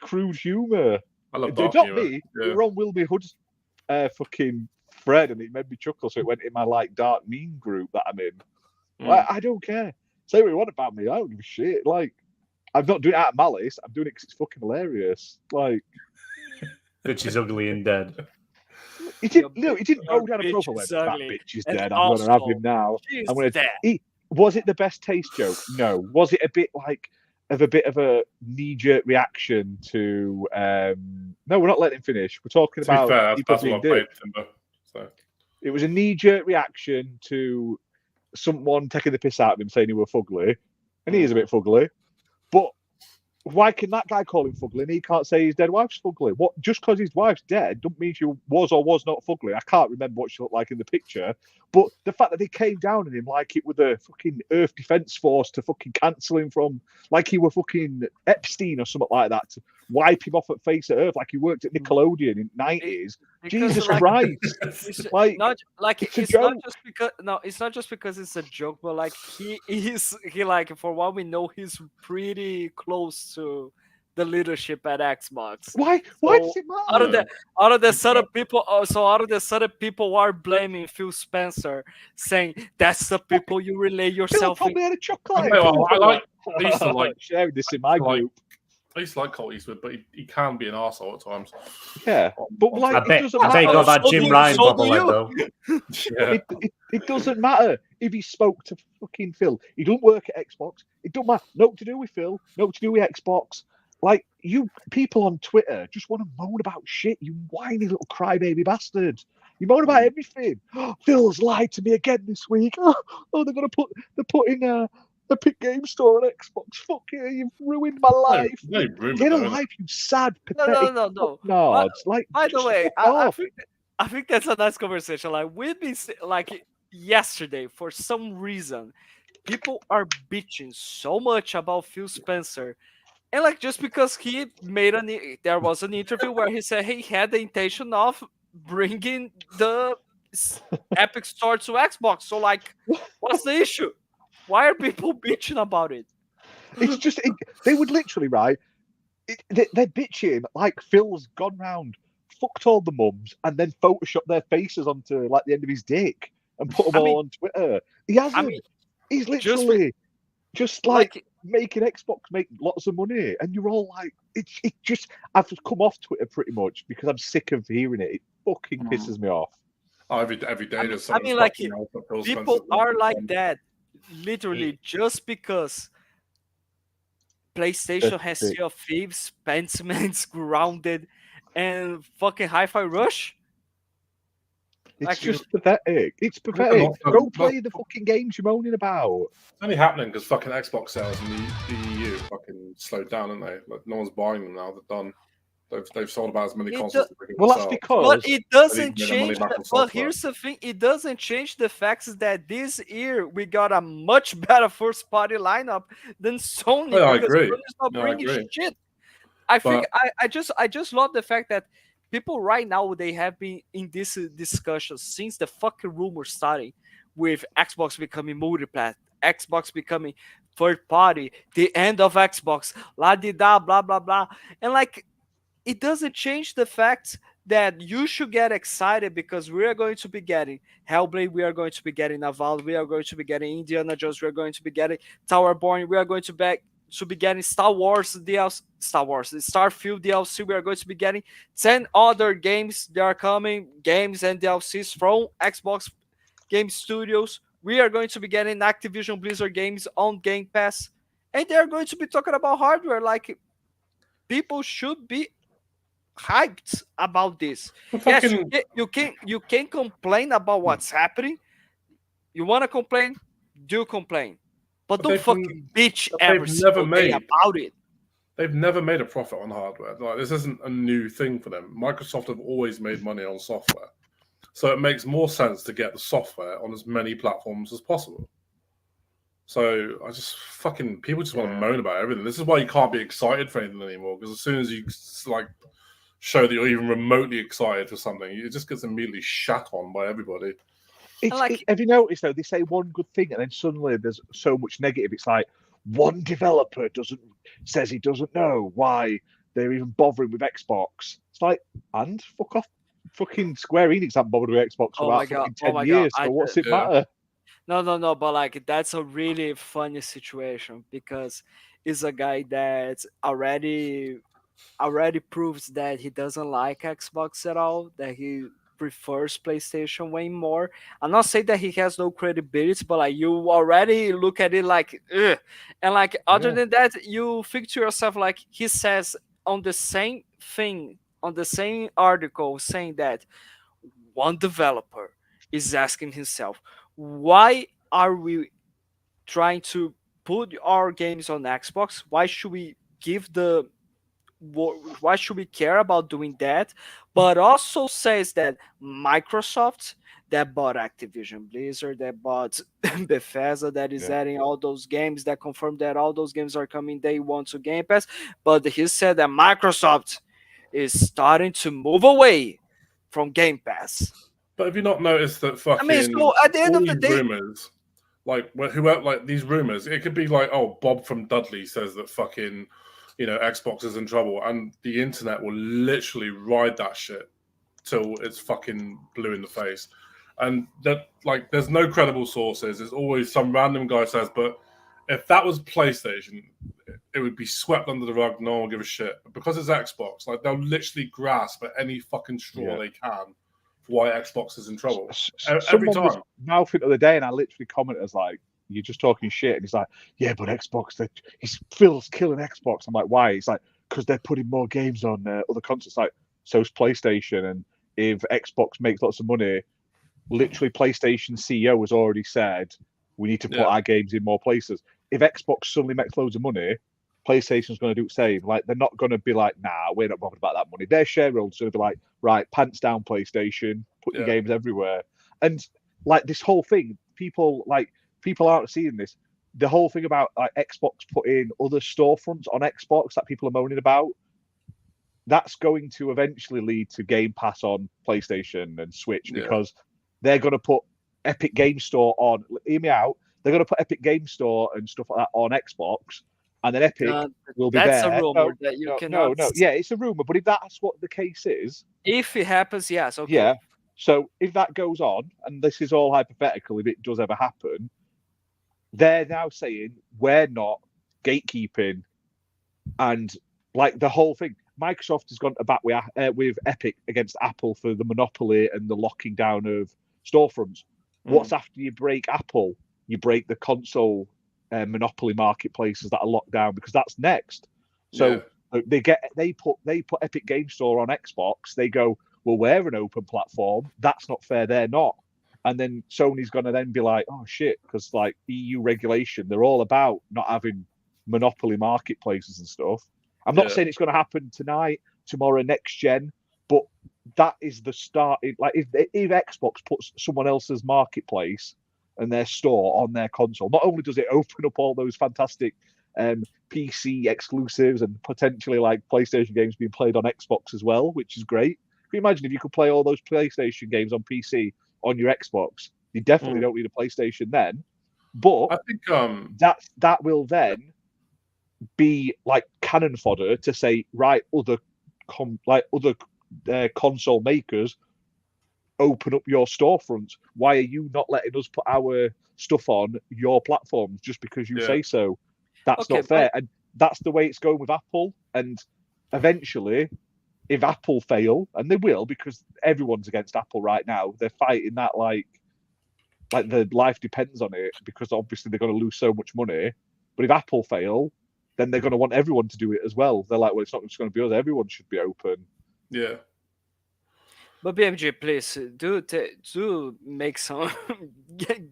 crude humor. I love dark humor. Me. Yeah. We're on Wilby Hood's fucking thread, and it made me chuckle. So it went in my like dark meme group that I'm in. Like, I don't care. Say what you want about me. I don't give a shit. Like, I'm not doing it out of malice. I'm doing it because it's fucking hilarious. Like, bitch is ugly and dead. He didn't go down a profile web. That bitch is dead. I'm going to have him now. Was it the best taste joke? No. Was it a bit like of a knee-jerk reaction to? No, we're not letting him finish. We're talking about. That's what I played, Timber. So. It was a knee-jerk reaction to someone taking the piss out of him, saying he was fugly, and he is a bit fugly. But why can that guy call him fugly and he can't say his dead wife's fugly? What? Just because his wife's dead don't mean she was or was not fugly. I can't remember what she looked like in the picture, but the fact that they came down on him like it was the fucking Earth Defense Force to fucking cancel him from, like he were fucking Epstein or something like that, to wipe him off at face of Earth, like he worked at Nickelodeon in the 90s. Jesus Christ! It's not just because it's a joke, but like he like, for what we know, he's pretty close to the leadership at Xbox. Why does it matter? Out of the sudden people are blaming Phil Spencer, saying that's the people you relay yourself. Phil probably had a chocolate. I used to like sharing this in my group. I used to like Colt Eastwood, but he can be an arsehole at times. Yeah, but like, I bet he got that Jim Ryan bubble though. Yeah. It doesn't matter if he spoke to fucking Phil. He don't work at Xbox. It don't matter. Nothing to do with Phil. Nothing to do with Xbox. Like, you people on Twitter just want to moan about shit. You whiny little crybaby bastard. You moan about everything. Phil's lied to me again this week. They're putting the Epic Game Store on Xbox. Fuck you, you've ruined my life. Get a life, you sad, pathetic. No. Like, by the way, I think that's a nice conversation. Like, we've been like yesterday, for some reason, people are bitching so much about Phil Spencer. And like, just because he made there was an interview where he said he had the intention of bringing the Epic Store to Xbox. So like, what's the issue? Why are people bitching about it? It's just they would literally they're bitching like Phil's gone round, fucked all the mums, and then photoshopped their faces onto like the end of his dick and put them all on Twitter. He hasn't. He's literally just like making Xbox make lots of money, and you're all like, it just. I've come off Twitter pretty much because I'm sick of hearing it. It fucking pisses me off. Oh, every day there's something. I mean, like, people are like that, literally, just because PlayStation has Sea of Thieves, Pentiment, Grounded, and fucking Hi-Fi Rush. It's just pathetic. It's pathetic. Go play the fucking games you're moaning about. It's only happening because fucking Xbox sales in the EU fucking slowed down, haven't they? Like, no one's buying them now. They're done. They've sold about as many consoles. Well, that's because. But it doesn't change. But here's the thing: it doesn't change the facts that this year we got a much better first-party lineup than Sony. Yeah, I agree. Not bringing shit. I just love the fact that people right now, they have been in this discussion since the fucking rumor starting with Xbox becoming multiplat, Xbox becoming third party, the end of Xbox, la-di-da, blah blah blah, and like. It doesn't change the fact that you should get excited because we are going to be getting Hellblade, we are going to be getting Naval, we are going to be getting Indiana Jones, we are going to be getting Towerborn, we are going to be getting Star Wars DLC, Starfield DLC, we are going to be getting 10 other games that are coming, games and DLCs from Xbox Game Studios. We are going to be getting Activision Blizzard games on Game Pass, and they're going to be talking about hardware. Like, people should be hyped about this. Yes, you can complain about what's happening. You want to complain? Do complain, but don't fucking bitch every single day about it. They've never made a profit on hardware. Like, this isn't a new thing for them. Microsoft have always made money on software, so it makes more sense to get the software on as many platforms as possible. So I just people just want to moan about everything. This is why you can't be excited for anything anymore, because as soon as you like show that you're even remotely excited for something. It just gets immediately shat on by everybody. Have you noticed though? They say one good thing, and then suddenly there's so much negative. It's like one developer says he doesn't know why they're even bothering with Xbox. It's like, and fuck off, fucking Square Enix haven't bothered with Xbox for about fucking 10 years. So what's it matter? No, but like that's a really funny situation because it's a guy that already proves that he doesn't like Xbox at all, that he prefers PlayStation way more. I'm not saying that he has no credibility, but like you already look at it like, ugh. And like other than that, you think to yourself like he says on the same thing, on the same article, saying that one developer is asking himself, why are we trying to put our games on Xbox? Why should we why should we care about doing that? But also says that Microsoft, that bought Activision Blizzard, that bought Bethesda, that is adding all those games, that confirmed that all those games are coming day one to Game Pass. But he said that Microsoft is starting to move away from Game Pass. But have you not noticed that fucking so at the end of the day, rumors, like whoever, like these rumors, it could be like, oh, Bob from Dudley says that fucking, Xbox is in trouble, and the internet will literally ride that shit till it's fucking blue in the face. And that, like, there's no credible sources. It's always some random guy says, but if that was PlayStation, it would be swept under the rug. No one will give a shit. But because it's Xbox, like, they'll literally grasp at any fucking straw they can for why Xbox is in trouble. Every time. Was mouthing the other day, and I literally commented as like, you're just talking shit. And he's like, yeah, but Xbox, Phil's killing Xbox. I'm like, why? He's like, because they're putting more games on other consoles. Like, so's PlayStation. And if Xbox makes lots of money, literally PlayStation CEO has already said, we need to put our games in more places. If Xbox suddenly makes loads of money, PlayStation's going to do the same. Like, they're not going to be like, nah, we're not bothered about that money. Their shareholders are going to be like, right, pants down, PlayStation, put your games everywhere. And like this whole thing, people aren't seeing this. The whole thing about like Xbox putting other storefronts on Xbox that people are moaning about, that's going to eventually lead to Game Pass on PlayStation and Switch because they're going to put Epic Game Store on. Hear me out. They're going to put Epic Game Store and stuff like that on Xbox, and then Epic will be there. That's a rumor that you cannot. No. Yeah, it's a rumor. But if that's what the case is, if it happens, yes, okay. Yeah. So if that goes on, and this is all hypothetical, if it does ever happen, they're now saying we're not gatekeeping, and like the whole thing. Microsoft has gone to bat with Epic against Apple for the monopoly and the locking down of storefronts. What's after you break Apple? You break the console monopoly marketplaces that are locked down, because that's next. So they put Epic Game Store on Xbox. They go, well, we're an open platform. That's not fair. They're not. And then Sony's going to then be like, oh shit, because like EU regulation, they're all about not having monopoly marketplaces and stuff. I'm not saying it's going to happen tonight, tomorrow, next gen, but that is the start. Like if Xbox puts someone else's marketplace and their store on their console, not only does it open up all those fantastic PC exclusives and potentially like PlayStation games being played on Xbox as well, which is great. Can you imagine if you could play all those PlayStation games on PC on your Xbox? You definitely don't need a PlayStation then. But I think that will then be like cannon fodder to say, right, other console makers, open up your storefronts. Why are you not letting us put our stuff on your platforms just because you say so? That's not fair. And that's the way it's going with Apple. And eventually, if Apple fail, and they will, because everyone's against Apple right now, they're fighting that like their life depends on it, because obviously they're going to lose so much money. But if Apple fail, then they're going to want everyone to do it as well. They're like, well, it's not just going to be us. Everyone should be open. Yeah. But BMG, please do make some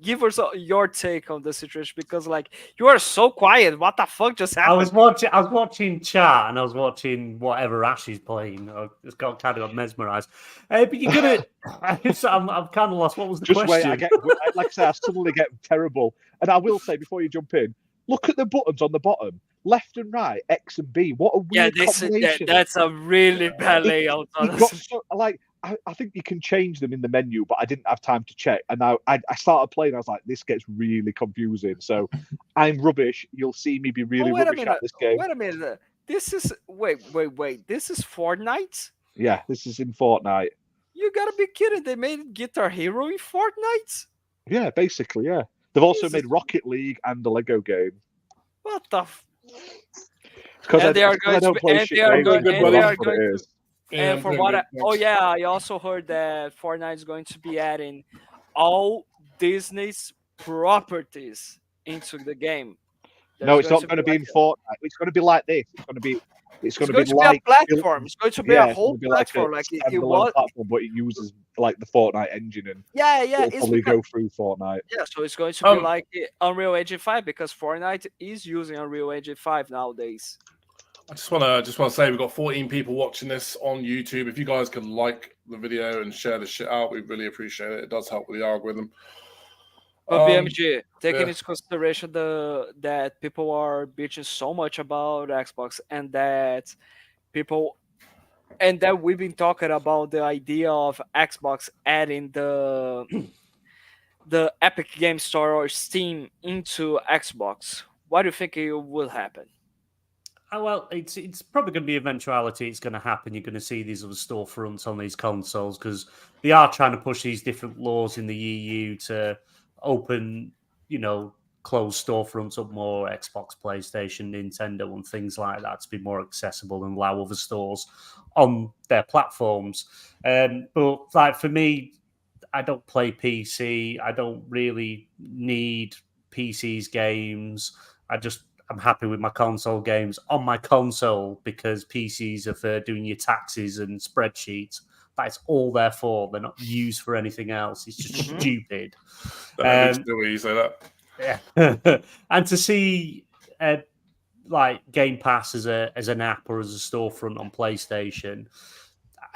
give us your take on the situation, because like you are so quiet. What the fuck just happened? I was watching chat, and I was watching whatever Ash is playing. I just got mesmerised. But you're gonna. I'm kind of lost. What was the question? Wait, like I say, I suddenly get terrible. And I will say before you jump in, look at the buttons on the bottom. left and right, X and B. What a weird combination. That's a really bad layout. I think you can change them in the menu, but I didn't have time to check. And I started playing. I was like, this gets really confusing. So I'm rubbish. You'll see me be really rubbish at this game. Wait a minute. This is wait. This is Fortnite? Yeah, this is in Fortnite. You gotta be kidding! They made Guitar Hero in Fortnite. Yeah, basically, yeah. They've also made Rocket League and the Lego game. What the? And they are going to. And for what? I also heard that Fortnite is going to be adding all Disney's properties into the game. No, it's not going to be in Fortnite. It's going to be like this. It's going to be like a platform. It's going to be a whole platform, like it was. Platform, but it uses like the Fortnite engine, and it'll probably go through Fortnite. Yeah, so it's going to be like Unreal Engine 5 because Fortnite is using Unreal Engine 5 nowadays. I just want to say we've got 14 people watching this on YouTube. If you guys can like the video and share the shit out, we really appreciate it. It does help with the algorithm. But BMG, taking into consideration that people are bitching so much about Xbox and that we've been talking about the idea of Xbox adding the Epic Game Store or Steam into Xbox, what do you think it will happen? Well, it's probably going to be eventuality. It's going to happen. You're going to see these other storefronts on these consoles because they are trying to push these different laws in the EU to open, closed storefronts up more, Xbox, PlayStation, Nintendo, and things like that to be more accessible and allow other stores on their platforms. But like for me, I don't play PC. I don't really need PC's games. I'm happy with my console games on my console because PCs are for doing your taxes and spreadsheets. That's all they're for. They're not used for anything else. It's just stupid. You say that. Yeah. And to see like Game Pass as an app or as a storefront on PlayStation,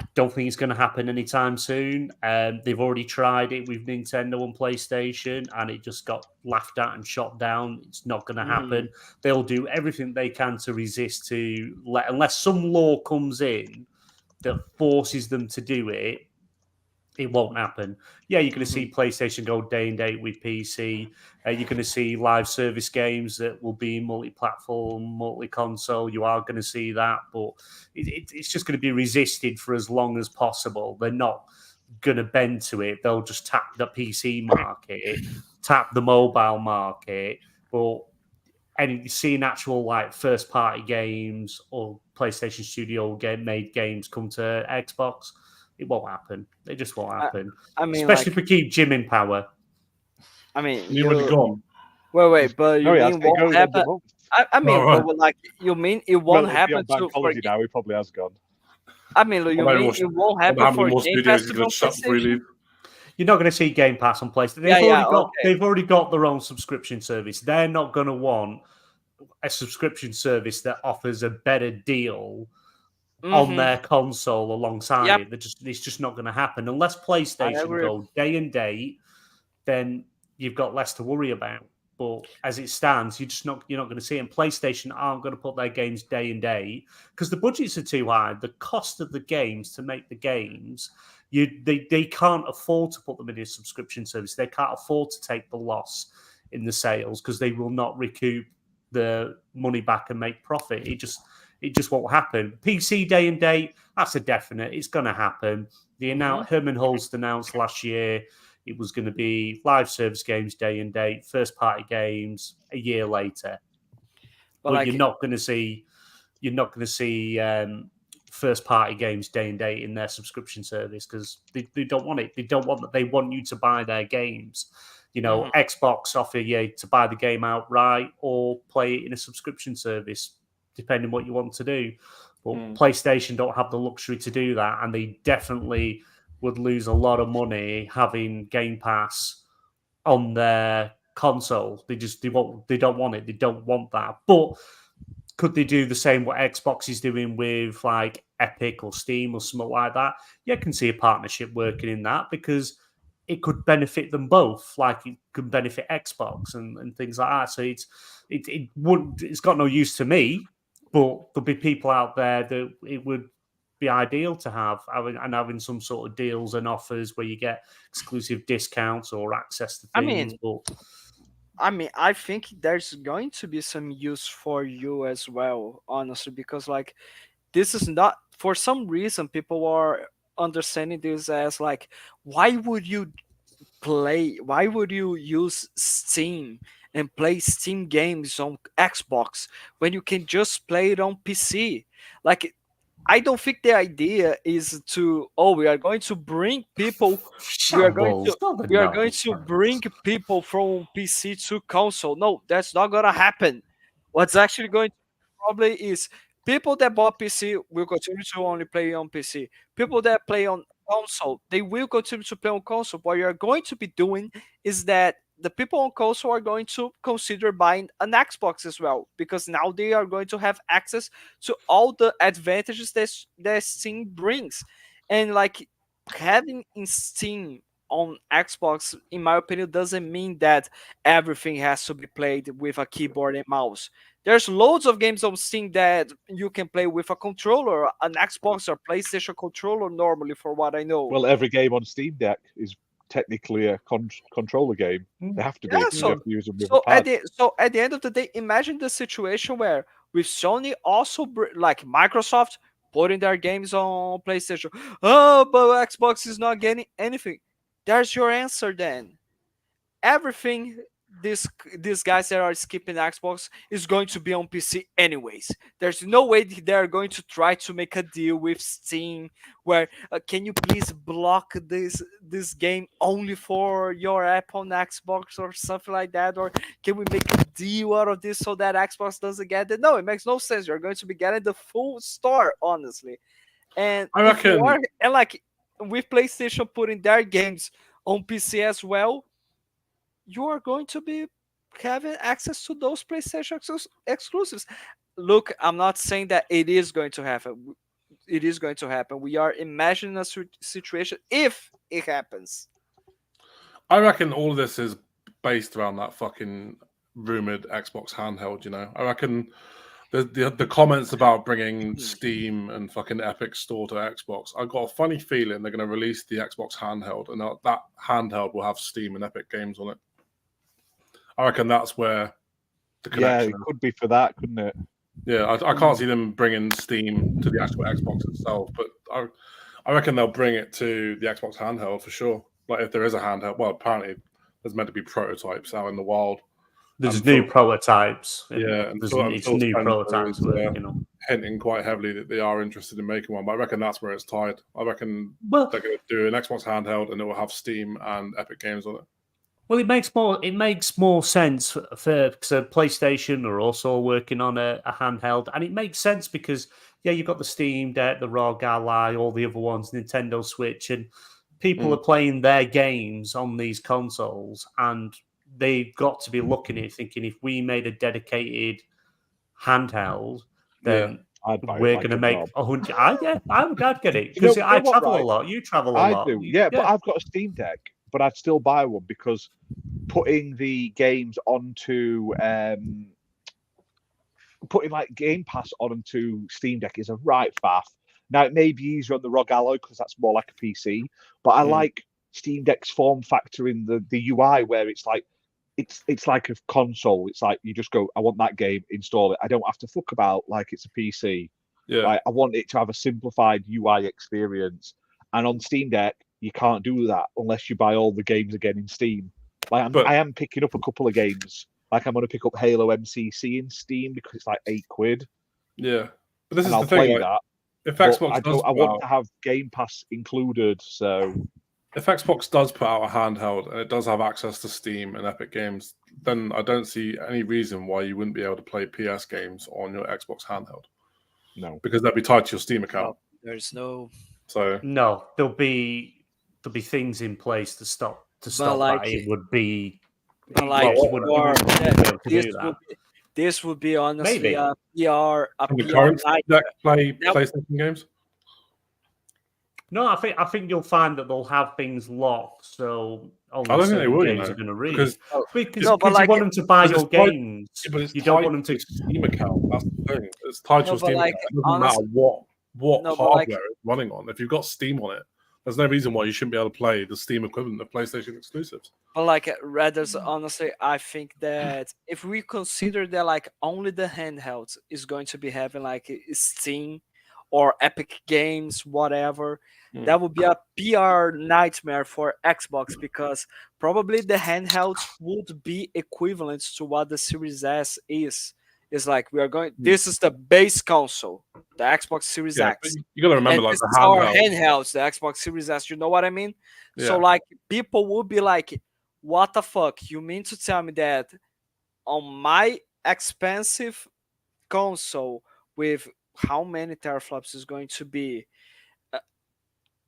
I don't think it's going to happen anytime soon. They've already tried it with Nintendo and PlayStation, and it just got laughed at and shot down. It's not going to happen. They'll do everything they can to resist unless some law comes in that forces them to do it. It won't happen. Yeah, you're going to see PlayStation go day and date with PC. You're going to see live service games that will be multi-platform, multi-console. You are going to see that, but it's just going to be resisted for as long as possible. They're not going to bend to it. They'll just tap the PC market, tap the mobile market, but seeing actual like first-party games or PlayStation Studio made games come to Xbox, it won't happen. It just won't happen. Especially if we keep Jim in power. I mean, you would have gone. Wait, but you mean won't happen? You mean it won't happen to? Now he probably has gone. I mean, you mean it won't happen for Game Pass to go PlayStation? You're not going to see Game Pass on PlayStation. They've already got their own subscription service. They're not going to want a subscription service that offers a better deal on their console alongside it. It's just not going to happen unless PlayStation go day and date. Then you've got less to worry about. But as it stands, you're not going to see it. And PlayStation aren't going to put their games day and date because the budgets are too high. The cost of the games to make the games, they can't afford to put them in a subscription service. They can't afford to take the loss in the sales because they will not recoup the money back and make profit. It just won't happen. PC day and date, that's a definite. It's going to happen. Herman Hulst announced last year it was going to be live service games day and date, first party games a year later. But you're not going to see first party games day and date in their subscription service because they don't want it. They don't want that. They want you to buy their games. Xbox offer you to buy the game outright or play it in a subscription service, depending what you want to do. But PlayStation don't have the luxury to do that, and they definitely would lose a lot of money having Game Pass on their console. They don't want it. They don't want that. But could they do the same what Xbox is doing with like Epic or Steam or something like that? Yeah, I can see a partnership working in that because it could benefit them both, like it could benefit Xbox and things like that. So it's got no use to me, but there'll be people out there that it would be ideal to having some sort of deals and offers where you get exclusive discounts or access to things. I think there's going to be some use for you as well, honestly, because like this is not, for some reason people are understanding this as like, why would you use Steam and play Steam games on Xbox when you can just play it on PC? Like, I don't think the idea is we are going to bring people we are going to bring people from PC to console. No, that's not gonna happen. What's actually going to probably is people that bought PC will continue to only play on PC. People that play on console, they will continue to play on console. What you're going to be doing is that the people on console are going to consider buying an Xbox as well, because now they are going to have access to all the advantages that Steam brings. And like, having in Steam on Xbox, in my opinion, doesn't mean that everything has to be played with a keyboard and mouse. There's loads of games on Steam that you can play with a controller, an Xbox or PlayStation controller normally, for what I know. Well, every game on Steam Deck is technically a controller game. They have to be. Yeah, You have to use them with a pad. At the end of the day, imagine the situation where with Sony also like Microsoft putting their games on PlayStation. Oh, but Xbox is not getting anything. There's your answer then. Everything these guys that are skipping Xbox is going to be on PC anyways. There's no way they're going to try to make a deal with Steam where can you please block this game only for your app on Xbox or something like that, or can we make a deal out of this so that Xbox doesn't get it? No, it makes no sense. You're going to be getting the full store, honestly. And I reckon, and like with PlayStation putting their games on PC as well, you are going to be having access to those PlayStation exclusives. Look, I'm not saying that it is going to happen. It is going to happen. We are imagining a situation if it happens. I reckon all of this is based around that fucking rumored Xbox handheld. You know, I reckon the comments about bringing Steam and fucking Epic Store to Xbox. I got a funny feeling they're going to release the Xbox handheld, and that handheld will have Steam and Epic games on it. I reckon that's where the connection. Yeah, it could be for that, couldn't it? Yeah, I can't see them bringing Steam to the actual Xbox itself, but I reckon they'll bring it to the Xbox handheld for sure. Like if there is a handheld, well, apparently there's meant to be prototypes out in the wild. There's new prototypes. Yeah, and it's new prototypes. Hinting quite heavily that they are interested in making one, but I reckon that's where it's tied. I reckon they're going to do an Xbox handheld, and it will have Steam and Epic games on it. Well, it makes more sense for because PlayStation are also working on a handheld, and it makes sense because you've got the Steam Deck, the ROG Ally, all the other ones, Nintendo Switch, and people are playing their games on these consoles, and they've got to be looking at it thinking if we made a dedicated handheld, then we're going to make 100. I'd get it because I travel a lot. You travel a lot. I do, but I've got a Steam Deck. But I'd still buy one because putting the games onto putting like Game Pass onto Steam Deck is a right faff. Now it may be easier on the ROG Ally because that's more like a PC, but I like Steam Deck's form factor in the UI where it's like it's like a console. It's like you just go, I want that game, install it. I don't have to fuck about like it's a PC. Yeah, like, I want it to have a simplified UI experience, and on Steam Deck you can't do that unless you buy all the games again in Steam. Like I am picking up a couple of games. Like I'm going to pick up Halo MCC in Steam because it's like £8. Yeah, but this is I'll the thing. play that. If Xbox I want to have Game Pass included. So if Xbox does put out a handheld and it does have access to Steam and Epic Games, then I don't see any reason why you wouldn't be able to play PS games on your Xbox handheld. No, because they'll be tied to your Steam account. There's no. So no, there'll be things in place to stop like, that. It would be this would be honestly maybe a PR PlayStation games. No, I think you'll find that they'll have things locked, so only I don't think they will, games are going to read. because You want them to buy your games. but You don't want them to Steam account. That's the thing. It's tied to a Steam account. It doesn't matter what hardware it's running on. If you've got Steam on it, there's no reason why you shouldn't be able to play the Steam equivalent of PlayStation exclusives. But like, rather, honestly, I think that if we consider that like only the handheld is going to be having like Steam or Epic Games, whatever, that would be a PR nightmare for Xbox, because probably the handheld would be equivalent to what the Series S is. It's like, we are going. This is the base console, the Xbox Series X. You got to remember, and like, this the is our handheld. handhelds, the Xbox Series S. You know what I mean? Yeah. So like, people would be like, "What the fuck? You mean to tell me that on my expensive console with how many teraflops is going to be,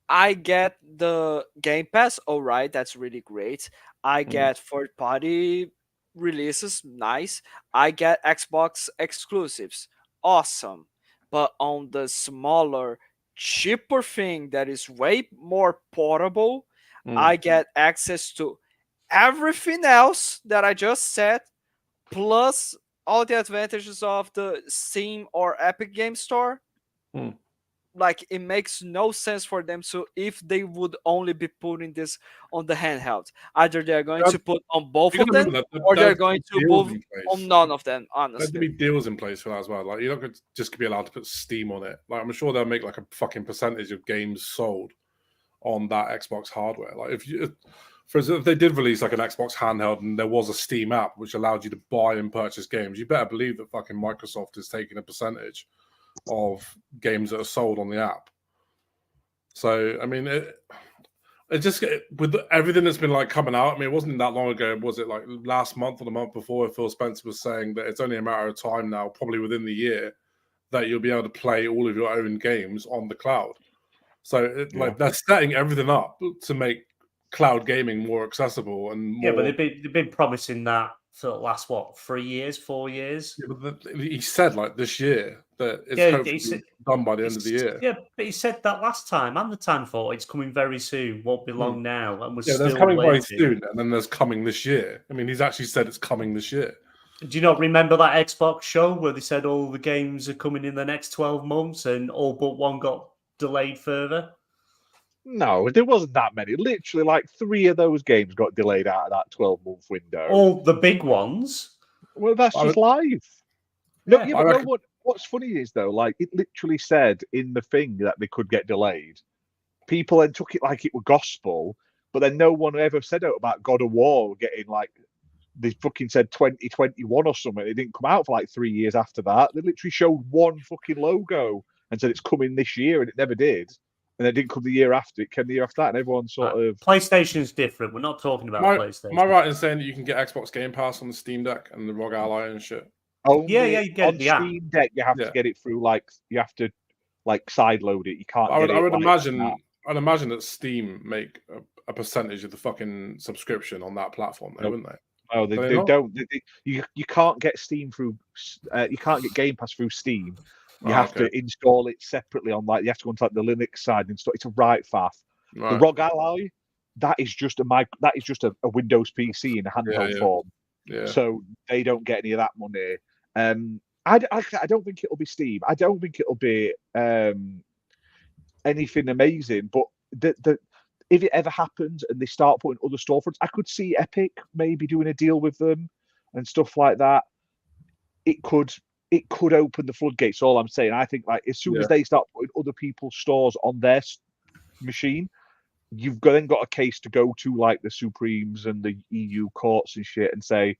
I get the Game Pass? All right, that's really great. I get third-party releases, nice. I get Xbox exclusives, awesome. But on the smaller, cheaper thing that is way more portable, I get access to everything else that I just said, plus all the advantages of the Steam or Epic Game Store. Like, it makes no sense for them to, if they would only be putting this on the handheld. Either they're going to put on both of them, or they're going to move on none of them, honestly. There'd be deals in place for that as well. Like, you're not going to just be allowed to put Steam on it. Like, I'm sure they'll make like a fucking percentage of games sold on that Xbox hardware. Like, if they did release like an Xbox handheld and there was a Steam app which allowed you to buy and purchase games, you better believe that fucking Microsoft is taking a percentage of games that are sold on the app. So, I mean, it just, with everything that's been like coming out, I mean, it wasn't that long ago, was it like last month or the month before, Phil Spencer was saying that it's only a matter of time now, probably within the year, that you'll be able to play all of your own games on the cloud. So, like, they're setting everything up to make cloud gaming more accessible and more... Yeah, but they've been promising that for the last 4 years. Yeah, but he said like this year that it's done by the end of the year. Yeah, but he said that last time and the time for it's coming very soon, won't be long now, and there's coming very soon, and then there's coming this year. I mean, he's actually said it's coming this year. Do you not remember that Xbox show where they said all the games are coming in the next 12 months and all but one got delayed further? No, there wasn't that many. Literally, like 3 of those games got delayed out of that 12-month window. All the big ones? Well, that's just live. What's funny is, though, like, it literally said in the thing that they could get delayed. People then took it like it were gospel, but then no one ever said out about God of War getting, like, they fucking said 2021 or something. It didn't come out for, like, 3 years after that. They literally showed one fucking logo and said it's coming this year, and it never did. And it didn't come the year after. It came the year after that, and everyone sort of... PlayStation's different. We're not talking about PlayStation. Am I right in saying that you can get Xbox Game Pass on the Steam Deck and the ROG Ally and shit? Yeah, you get on Steam Deck. You have to get it through, like, you have to, like, sideload it. You can't. I would imagine. I'd imagine that Steam make a percentage of the fucking subscription on that platform, though, wouldn't they? Oh, they don't. You can't get Steam through. You can't get Game Pass through Steam. You have to install it separately on, like, you have to go onto, like, the Linux side and install. It's a right faff. Right. The ROG Ally, that is just a Windows PC in a handheld form. Yeah. So they don't get any of that money. I don't think it'll be Steam. I don't think it'll be anything amazing. But if it ever happens and they start putting other storefronts, I could see Epic maybe doing a deal with them and stuff like that. It could open the floodgates. All I'm saying. I think, like, as soon as they start putting other people's stores on their machine, you've then got a case to go to, like, the Supremes and the EU courts and shit, and say,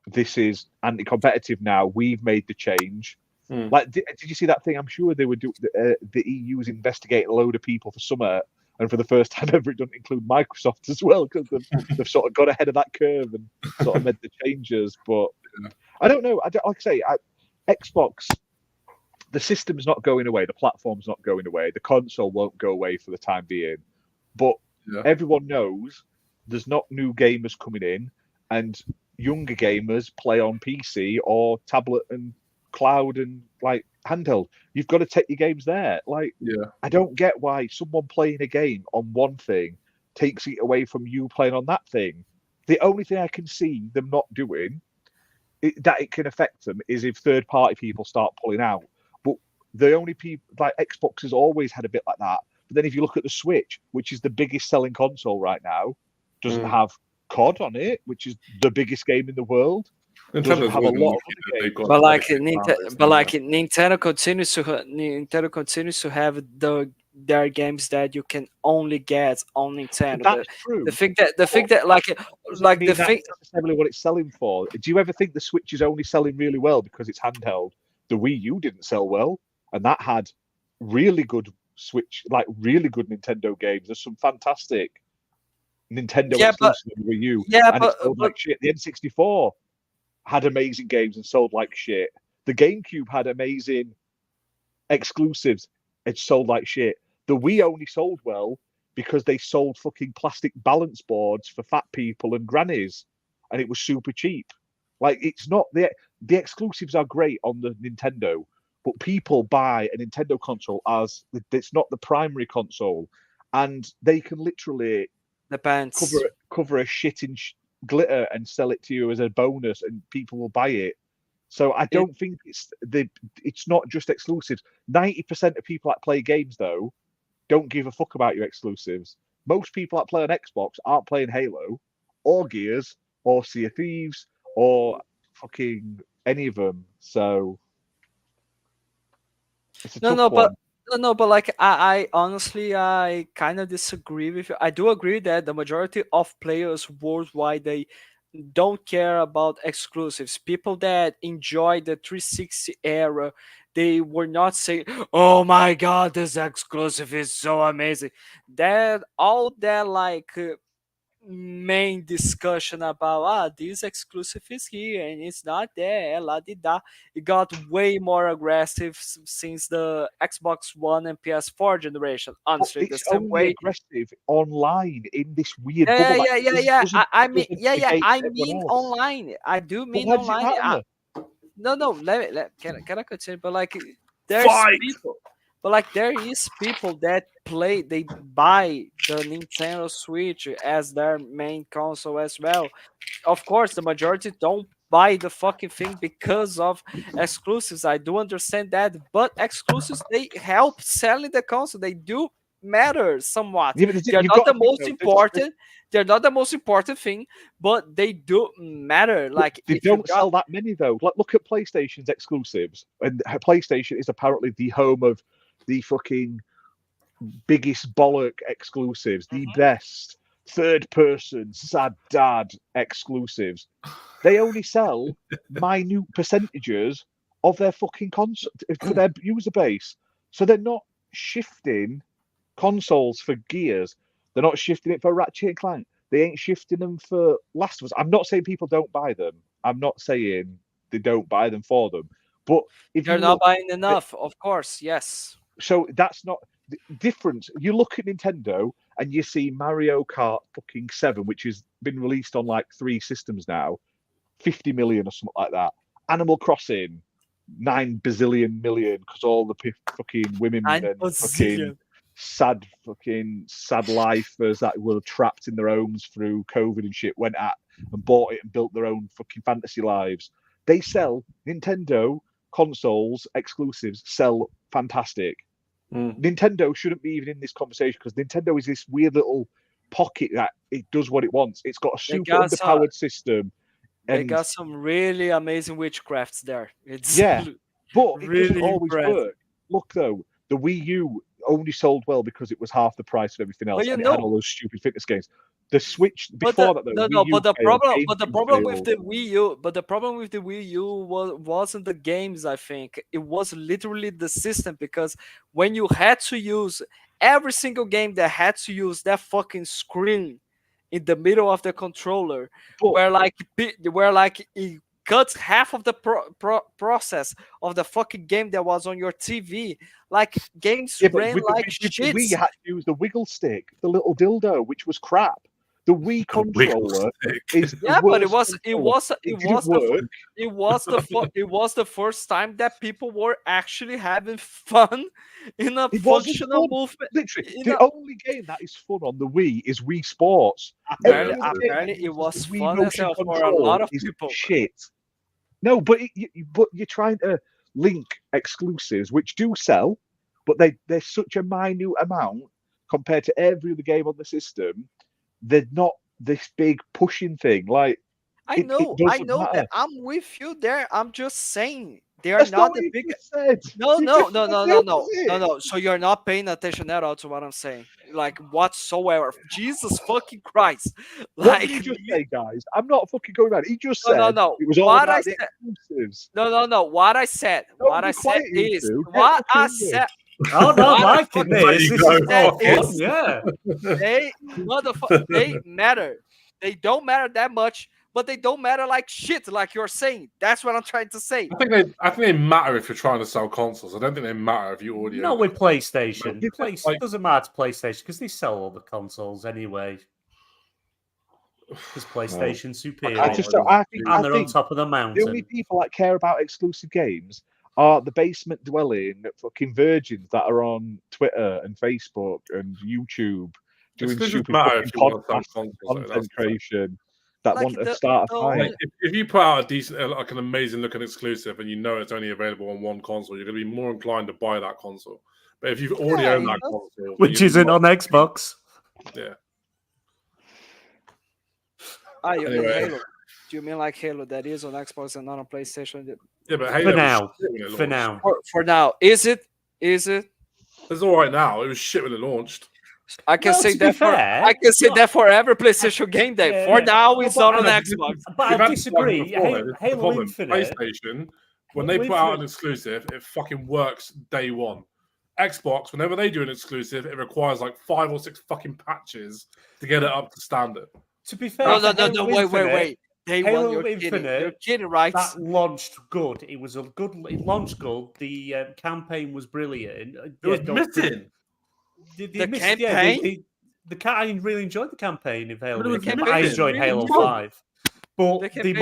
this is anti-competitive now. We've made the change. Like, did you see that thing? I'm sure they would do. The EU's investigating a load of people for summer, and for the first time ever, it doesn't include Microsoft as well, because they've sort of got ahead of that curve and sort of made the changes. But I don't know. Like I say, Xbox, the system's not going away. The platform's not going away. The console won't go away for the time being. But everyone knows there's not new gamers coming in, and younger gamers play on PC or tablet and cloud and, like, handheld. You've got to take your games there. Like, Yeah. I don't get why someone playing a game on one thing takes it away from you playing on that thing. The only thing I can see them not doing that it can affect them is if third-party people start pulling out. But the only people, like Xbox has always had a bit like that. But then if you look at the Switch, which is the biggest selling console right now, doesn't have COD on it, which is the biggest game in the world. Nintendo's have a lot of but like Nintendo continues to have their games that you can only get on Nintendo. That's true. The thing that the thing necessarily what it's selling for. Do you ever think the Switch is only selling really well because it's handheld? The Wii U didn't sell well, and that had really good Switch, like really good Nintendo games. There's some fantastic Nintendo exclusives on the Wii U. Yeah, and it sold like shit. The N64 had amazing games and sold like shit. The GameCube had amazing exclusives. It sold like shit. The Wii only sold well because they sold fucking plastic balance boards for fat people and grannies, and it was super cheap. Like, it's not the exclusives are great on the Nintendo, but people buy a Nintendo console as it's not the primary console, and they can literally cover a shit in glitter and sell it to you as a bonus, and people will buy it. So I don't think it's not just exclusives. 90% of people that play games though don't give a fuck about your exclusives. Most people that play on Xbox aren't playing Halo or Gears or Sea of Thieves or fucking any of them. So it's a tough one. But like I honestly I kind of disagree with you. I do agree that the majority of players worldwide, they don't care about exclusives. People that enjoy the 360 era, they were not saying, "Oh my god, this exclusive is so amazing." That all that like main discussion about this exclusive is here and it's not there, la di da. It got way more aggressive since the Xbox One and PS4 generation. Honestly, it's the same way aggressive online in this weird bubble. I mean online. I do mean online. No. Can I continue? But like, there's people. But like, there is people that they buy the Nintendo Switch as their main console as well. Of course, the majority don't buy the fucking thing because of exclusives. I do understand that, but exclusives, they help selling the console. They do matter somewhat. They're not the most important. They're not the most important thing, but they do matter. Like, they don't sell that many though. Like, look at PlayStation's exclusives, and PlayStation is apparently the home of the fucking biggest bollock exclusives, the best third-person sad dad exclusives. They only sell minute percentages of their fucking console for their user base, so they're not shifting consoles for Gears. They're not shifting it for Ratchet and Clank. They ain't shifting them for Last of Us. I'm not saying people don't buy them. I'm not saying they don't buy them for them. But if they're not buying enough, of course, yes. So that's not different. You look at Nintendo and you see Mario Kart fucking 7, which has been released on like 3 systems now, 50 million or something like that. Animal Crossing, 9 bazillion million, because all the fucking women and fucking sad lifers that were trapped in their homes through COVID and shit went at and bought it and built their own fucking fantasy lives. They sell Nintendo consoles, exclusives sell fantastic. Nintendo shouldn't be even in this conversation because Nintendo is this weird little pocket that it does what it wants. It's got a super underpowered system. They got some really amazing witchcrafts there. It's but it really doesn't always work. Look though, the Wii U only sold well because it was half the price of everything else, and it had all those stupid fitness games. The Switch before that, though. But the problem with the Wii U wasn't the games. I think it was literally the system, because when you had to use every single game that had to use that fucking screen in the middle of the controller, where it cuts half of the process of the fucking game that was on your TV. Like, games ran like shit. We had to use the wiggle stick, the little dildo, which was crap. The Wii controller is but it was the first time that people were actually having fun in a functional movement. Literally, the only game that is fun on the Wii is Wii Sports. Apparently it was fun as hell for a lot of people. Shit. No, but you're trying to link exclusives, which do sell, but they're such a minute amount compared to every other game on the system. They're not this big pushing thing. Like I know that I'm with you there. I'm just saying they are not the biggest. No. So you're not paying attention at all to what I'm saying, like whatsoever. Jesus fucking Christ! Like, what did you just say, guys? I'm not fucking going mad. He just said no. It was all what about I the said, exclusives. No. What I said. What I said is what I said. Oh no, liking this. Yeah. They matter. They don't matter that much, but they don't matter like shit, like you're saying. That's what I'm trying to say. I think they matter if you're trying to sell consoles. I don't think they matter if you already. Not with PlayStation. It doesn't matter to PlayStation because they sell all the consoles anyway. Because PlayStation's superior. I think they're on top of the mountain. The only people that care about exclusive games are the basement dwelling fucking virgins that are on Twitter and Facebook and YouTube doing stupid podcast content creation that want to start a fight. If you put out a decent, like an amazing looking exclusive, and you know it's only available on one console, you're going to be more inclined to buy that console. But if you've already owned that console, which isn't on Xbox, Halo. Do you mean like Halo that is on Xbox and not on PlayStation? Yeah, but Halo for now, is it? It's all right now. It was shit when it launched. I can say that for every PlayStation game day. For now, it's not on Xbox. But I disagree. Halo Infinite. PlayStation, when they put out an exclusive, it fucking works day one. Xbox, whenever they do an exclusive, it requires like 5 or 6 fucking patches to get it up to standard. To be fair, no, wait. Halo Infinite, you're kidding, right? That launched good. It launched good. The campaign was brilliant. It was missing. The campaign? I really enjoyed the campaign of Halo Infinite. I enjoyed Halo 5. But the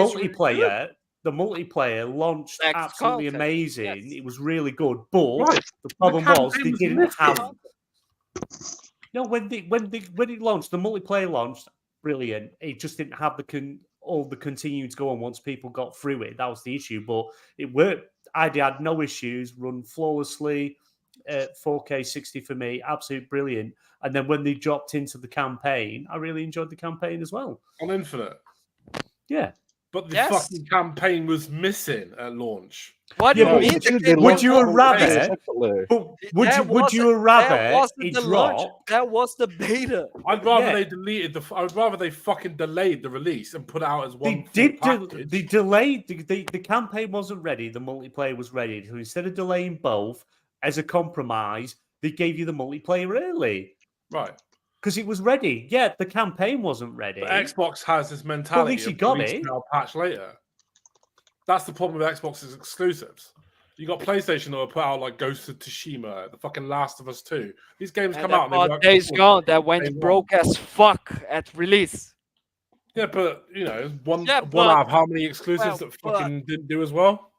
multiplayer launched absolutely amazing. Yes. It was really good. But the problem was they didn't have... No, when it launched, the multiplayer launched, brilliant. It just didn't have all the continued to go on once people got through it. That was the issue. But it worked. I had no issues, run flawlessly. 4K 60 for me, absolute brilliant. And then when they dropped into the campaign, I really enjoyed the campaign as well. On Infinite? Yeah. But the fucking campaign was missing at launch. What do you mean? Would you have rather? Would you have rather it dropped? That was the beta. I'd rather they deleted I'd rather they fucking delayed the release and put it out as one. They delayed the campaign wasn't ready. The multiplayer was ready. So instead of delaying both as a compromise, they gave you the multiplayer early. Right. Because it was ready. Yeah, the campaign wasn't ready. But Xbox has this mentality. At least you got it. Now patch later. That's the problem with Xbox's exclusives. You got PlayStation that will put out like Ghost of Tsushima, the fucking Last of Us 2. These games come out. And Days Gone that went broke as fuck at release. Yeah, but you know, one out of how many exclusives that fucking didn't do as well?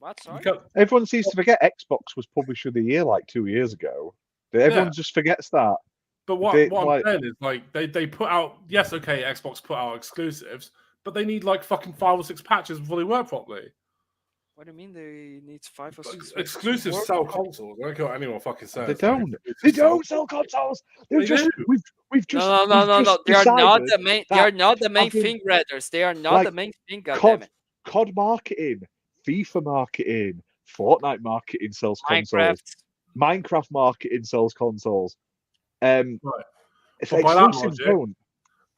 What? Sorry? Everyone seems to forget Xbox was Publisher of the Year like 2 years ago. Everyone just forgets that. But what I'm saying is, like, they put out, yes, okay, Xbox put out exclusives, but they need like fucking 5 or 6 patches before they work properly. What do you mean they need 5 or 6? Exclusives sell consoles. I don't care what anyone fucking says. They don't. They don't sell consoles. We've just. No. They are not the main. They are not the main thing, Redders. They are not the main thing. Goddammit. COD marketing, FIFA marketing, Fortnite marketing sells consoles. Minecraft marketing sells consoles. Right. If exclusives don't.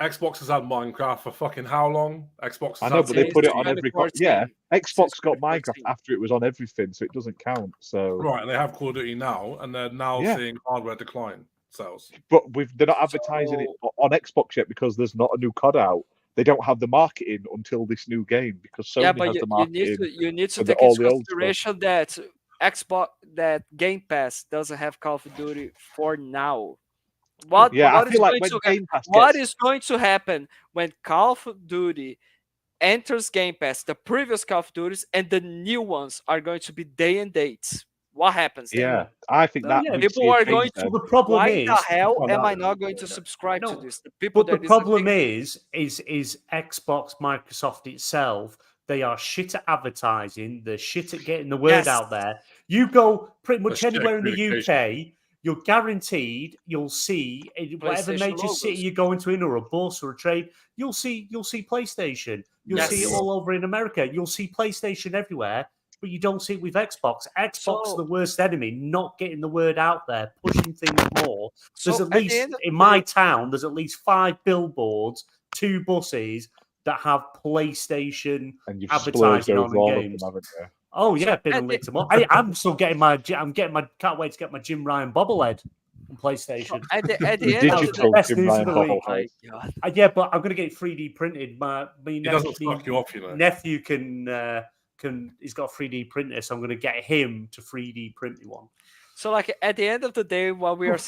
Xbox has had Minecraft for fucking how long? Xbox. I know, but they put it on every. Yeah, Xbox got Minecraft after it was on everything, so it doesn't count. So right, and they have Call of Duty now, and they're now seeing hardware decline sales. But they're not advertising it on Xbox yet because there's not a new COD out. They don't have the marketing until this new game because Sony has the marketing. You need to take into consideration that Game Pass doesn't have Call of Duty for now. What I is feel like going when to Game Pass what gets- is going to happen when Call of Duty enters Game Pass, the previous Call of Duties and the new ones are going to be day and dates? What happens then? Yeah, I think that we people see a are change going then. The problem Why is, the hell Well, am that I is- not going to subscribe to No, this? The people but the that problem is is Xbox, Microsoft itself. They are shit at advertising. They're shit at getting the word Yes. out there. You go pretty much shit at anywhere in the communication. UK, you're guaranteed you'll see whatever PlayStation major city logos. you go into, in or a bus or a train, you'll see PlayStation. You'll see it Yes. all over in America. You'll see PlayStation everywhere, but you don't see it with Xbox. Xbox is the worst enemy, not getting the word out there, pushing things more. There's So at at the least end of in the my day- town, there's at least 5 billboards, 2 buses that have PlayStation And you've advertising splurged on over all of games. them, haven't you? Oh yeah, been at and the- licked them up. I'm still getting can't wait to get my Jim Ryan bobblehead on PlayStation. at the The end of the digital best Jim news Ryan of the week. bobblehead. Oh my God. Yeah, but I'm gonna get it 3D printed. My It doesn't fuck you off, you know. nephew can he's got a 3D printer, so I'm gonna get him to 3D print me one. So like at the end of the day, what we are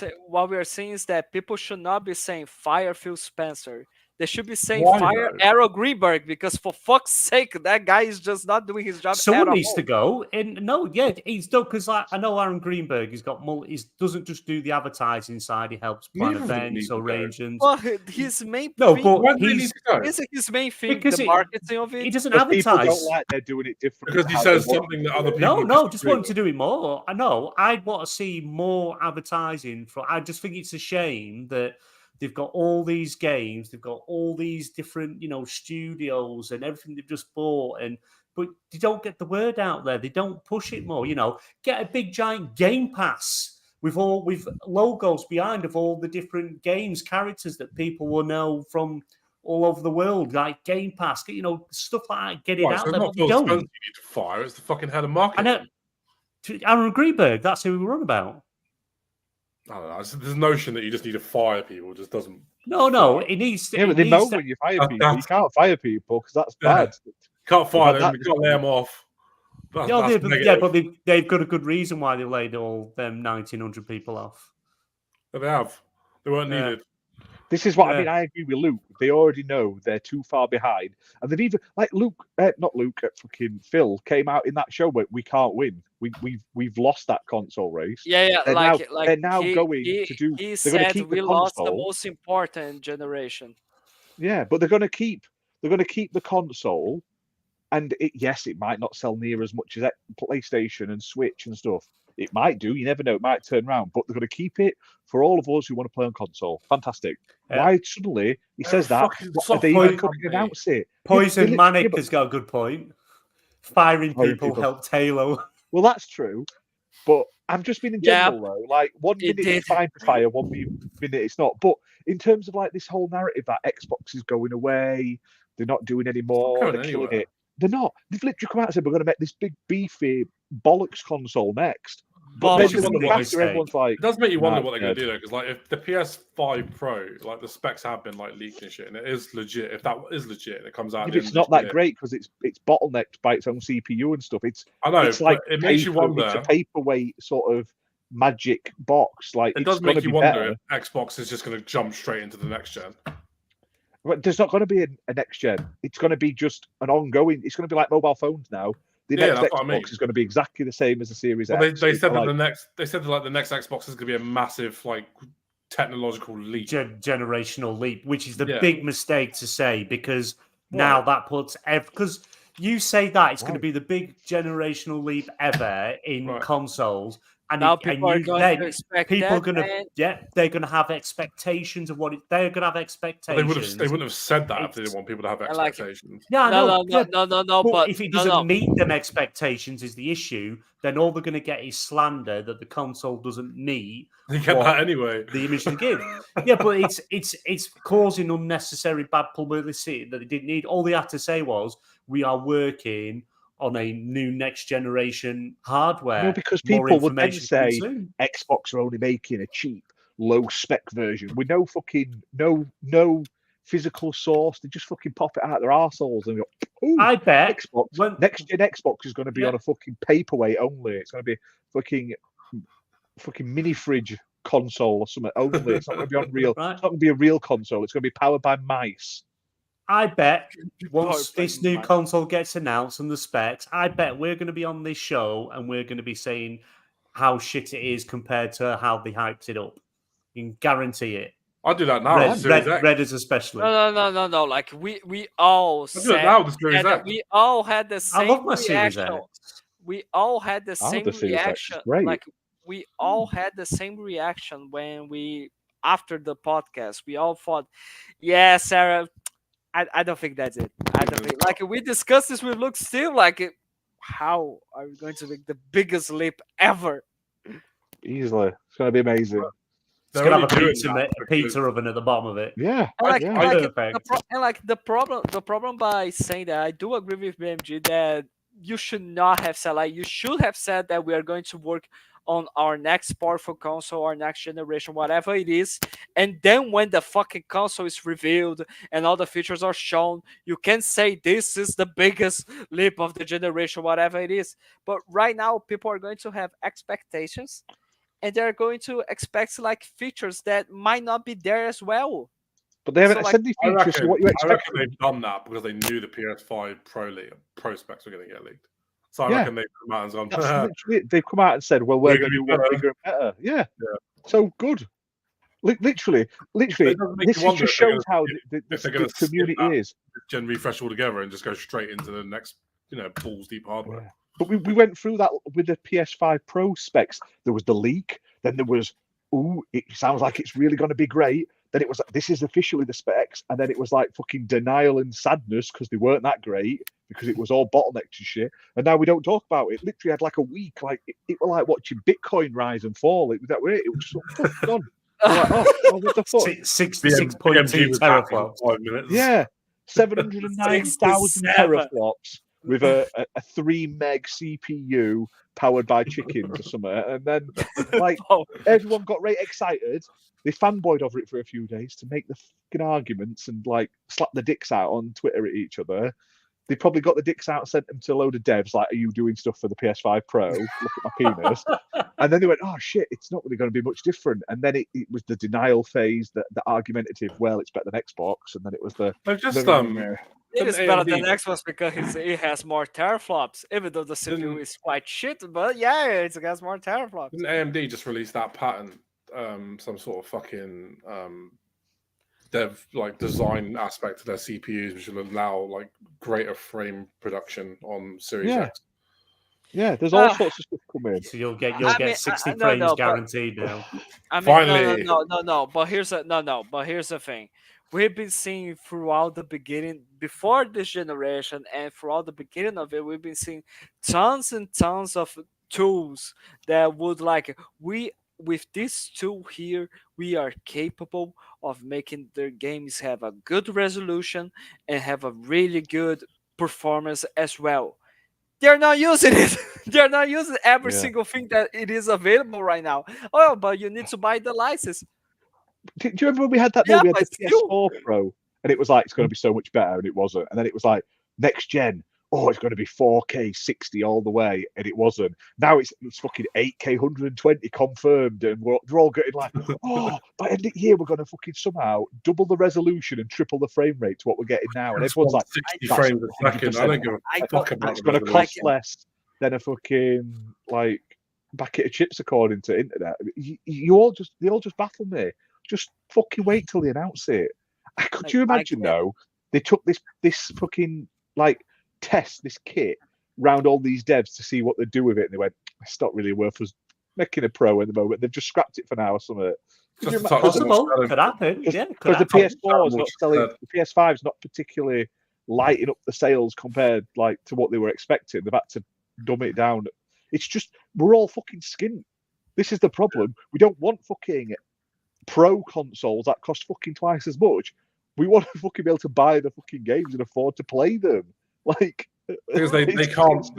saying is that people should not be saying fire Phil Spencer. They should be saying Why, fire though? Arrow Greenberg, because for fuck's sake, that guy is just not doing his job. Someone at needs all. to go. And no, yeah, he's done because I know Aaron Greenberg. He's got he doesn't just do the advertising side. He helps plan Neither of them events, need to go. arrangements. Well, his main No, thing but Why do they need he's to go? isn't his main thing Because the it- marketing of he it. doesn't Because people advertise. don't like they're doing it different. Because he how says they want something to that do other it. people No, just disagree want him with. to do it more. I know. I'd want to see more advertising. I just think it's a shame that they've got all these games, they've got all these different, studios and everything they've just bought, but they don't get the word out there. They don't push it more. Get a big giant Game Pass with logos behind of all the different games, characters that people will know from all over the world, like Game Pass. Stuff like that. Get it Right, out so it's there, not but they Phil don't. Spencer you need to fire, it's the fucking head of I marketing. know. Aaron Greenberg, that's who we run about. I don't know. This notion that you just need to fire people just doesn't. No, it needs to. Yeah, but they it know needs to- when you fire That- people, you that's- can't fire people because that's Yeah. bad. Can't fire But them. that- You can't lay them off. That's Yeah, negative. but they've got a good reason why they laid all them 1,900 people off. But they have. They weren't Yeah. needed. This is what I Yeah. mean. I agree with Luke. They already know they're too far behind, and they've even not Luke, fucking Phil came out in that show where we can't win. We've lost that console race. Yeah, They're like now- they're now he, going he, to do- He they're gonna said keep the we lost the console. most important generation. Yeah, but they're going to keep the console, and it might not sell near as much as PlayStation and Switch and stuff. It might do. You never know. It might turn around, but they're going to keep it for all of us who want to play on console. Fantastic. Yeah. Why suddenly he They're says a that? fucking Are they software even going company. to announce it? Poison Yeah, Manic but- has got a good point. Firing Firing people people. helped Halo. Well, that's true, but I've just been in Yeah, general though. Like 1 it minute did. it's fine to fire, 1 minute it's not. But in terms of like this whole narrative that Xbox is going away, they're not doing any more, going they're killing anywhere. it. They're not. They've literally come out and said we're going to make this big beefy bollocks console next. But Bollocks. then the week What they after, say. everyone's like, It does make you wonder Nah, what they're going dead. to do though, because like if the PS5 Pro, like the specs have been like leaked and shit, and it is legit. If that is legit, and it comes out. if at the it's end not of this that year- great because it's bottlenecked by its own CPU and stuff. It's I know. it's like it makes you paper- wonder. It's a paperweight sort of magic box. Like It it's does gonna make you be wonder better. if Xbox is just going to jump straight into the next gen. But there's not going to be a next gen. It's going to be just an ongoing. It's going to be like mobile phones now. The Yeah, next that's what I Xbox mean. is going to be exactly the same as the Series Well, X. they said that Like, the next Xbox is going to be a massive like technological leap. Generational leap, which is the Yeah. big mistake to say because now that puts because you say that it's going to Right. be the big generational leap ever in Right. consoles, and Now it- people and are you going then to expect people that, are going to and they're going to have expectations of what they're going to have But expectations. they wouldn't have said that if they It's- didn't want people to have I like it. expectations. Yeah, I know. yeah, no, but but if it no, doesn't no. meet them expectations is the issue, then all they're going to get is slander that the console doesn't meet You get What? that anyway. the image they give. Yeah, but it's causing unnecessary bad publicity that they didn't need. All they had to say was, "We are working on a new next generation hardware." no, because More people would then information coming say soon. Xbox are only making a cheap, low spec version with no fucking no physical source. They just fucking pop it out their arseholes and go, "Ooh, I bet Xbox when- next gen Xbox is going to be Yeah. on a fucking paperweight only. It's going to be fucking mini fridge console or something only. It's not going to be on real. Right. It's not going to be a real console. It's going to be powered by mice. I bet once this new console gets announced and the specs, I bet we're going to be on this show and we're going to be saying how shit it is compared to how they hyped it up. You can guarantee it. I'll do that now. Reddit especially. No. Like we all said that we all had the same reaction. We all had the same reaction. Like we all had the same reaction when after the podcast. We all thought, yeah, Sarah, I don't think that's it. I don't think like we discussed this with Luke still like how are we going to make the biggest leap ever? Easily. It's going to be amazing. It's going to have a pizza oven at the bottom of it. Yeah. The problem by saying that, I do agree with BMG that you should not have said, like, you should have said that we are going to work on our next powerful console, our next generation, whatever it is. And then when the fucking console is revealed and all the features are shown, you can say this is the biggest leap of the generation, whatever it is. But right now, people are going to have expectations. And they're going to expect like features that might not be there as well. But they haven't said these features. So what you expect? I reckon they've done that because they knew the PS5 Pro specs were going to get leaked. So I reckon they've come out and gone. They've come out and said, "Well, we're going to do one bigger and better." Yeah. So good. Literally. This just shows how the community is. Gen refresh altogether and just go straight into the next, balls deep hardware. Yeah. But we went through that with the PS5 Pro specs. There was the leak. Then there was, it sounds like it's really going to be great. Then it was like, this is officially the specs. And then it was like fucking denial and sadness because they weren't that great because it was all bottlenecked and shit. And now we don't talk about it. Literally had like a week. Like it was like watching Bitcoin rise and fall. It was that way. It was so fucking gone. Like, what the fuck? 6.2 teraflops. 5 minutes. Yeah. 709,000 teraflops. With a 3 meg CPU powered by chickens or something. And then, like, everyone got very excited. They fanboyed over it for a few days to make the fucking arguments and, like, slap the dicks out on Twitter at each other. They probably got the dicks out and sent them to a load of devs, like, are you doing stuff for the PS5 Pro? Look at my penis. And then they went, oh, shit, it's not really going to be much different. And then it was the denial phase, the argumentative, well, it's better than Xbox. And then it was the... It is better than Xbox because it has more teraflops, even though the CPU is quite shit. But yeah, it has more teraflops. Didn't AMD just release that patent? Some sort of fucking dev design aspect to their CPUs, which will allow like greater frame production on Series X. Yeah, there's all sorts of stuff coming. So you'll get 60 frames guaranteed now. I mean, finally, no. But here's the thing. We've been seeing throughout the beginning, before this generation, and throughout the beginning of it, we've been seeing tons and tons of tools that would with this tool here, we are capable of making their games have a good resolution and have a really good performance as well. They're not using it. They're not using every single thing that it is available right now. Oh, but you need to buy the license. Do you remember when we had that? We had the PS4 Pro, and it was like, it's going to be so much better, and it wasn't. And then it was like, next gen, it's going to be 4K 60 all the way, and it wasn't. Now it's fucking 8K 120 confirmed, and they're all getting like, by end of the year, we're going to fucking somehow double the resolution and triple the frame rate to what we're getting now. And everyone's like, 60 frames a second. I don't give a fuck about it's going to cost less than a fucking, like, packet of chips, according to internet. They all just baffle me. Just fucking wait till they announce it. Could you imagine though? They took this fucking like test, this kit, round all these devs to see what they do with it, and they went, "It's not really worth us making a Pro at the moment." They've just scrapped it for now or something. Possible, could happen. Yeah, because the PS4 is not selling. The PS5 is not particularly lighting up the sales compared to what they were expecting. They've had to dumb it down. It's just we're all fucking skint. This is the problem. We don't want fucking Pro consoles that cost fucking twice as much. We want to fucking be able to buy the fucking games and afford to play them. Because they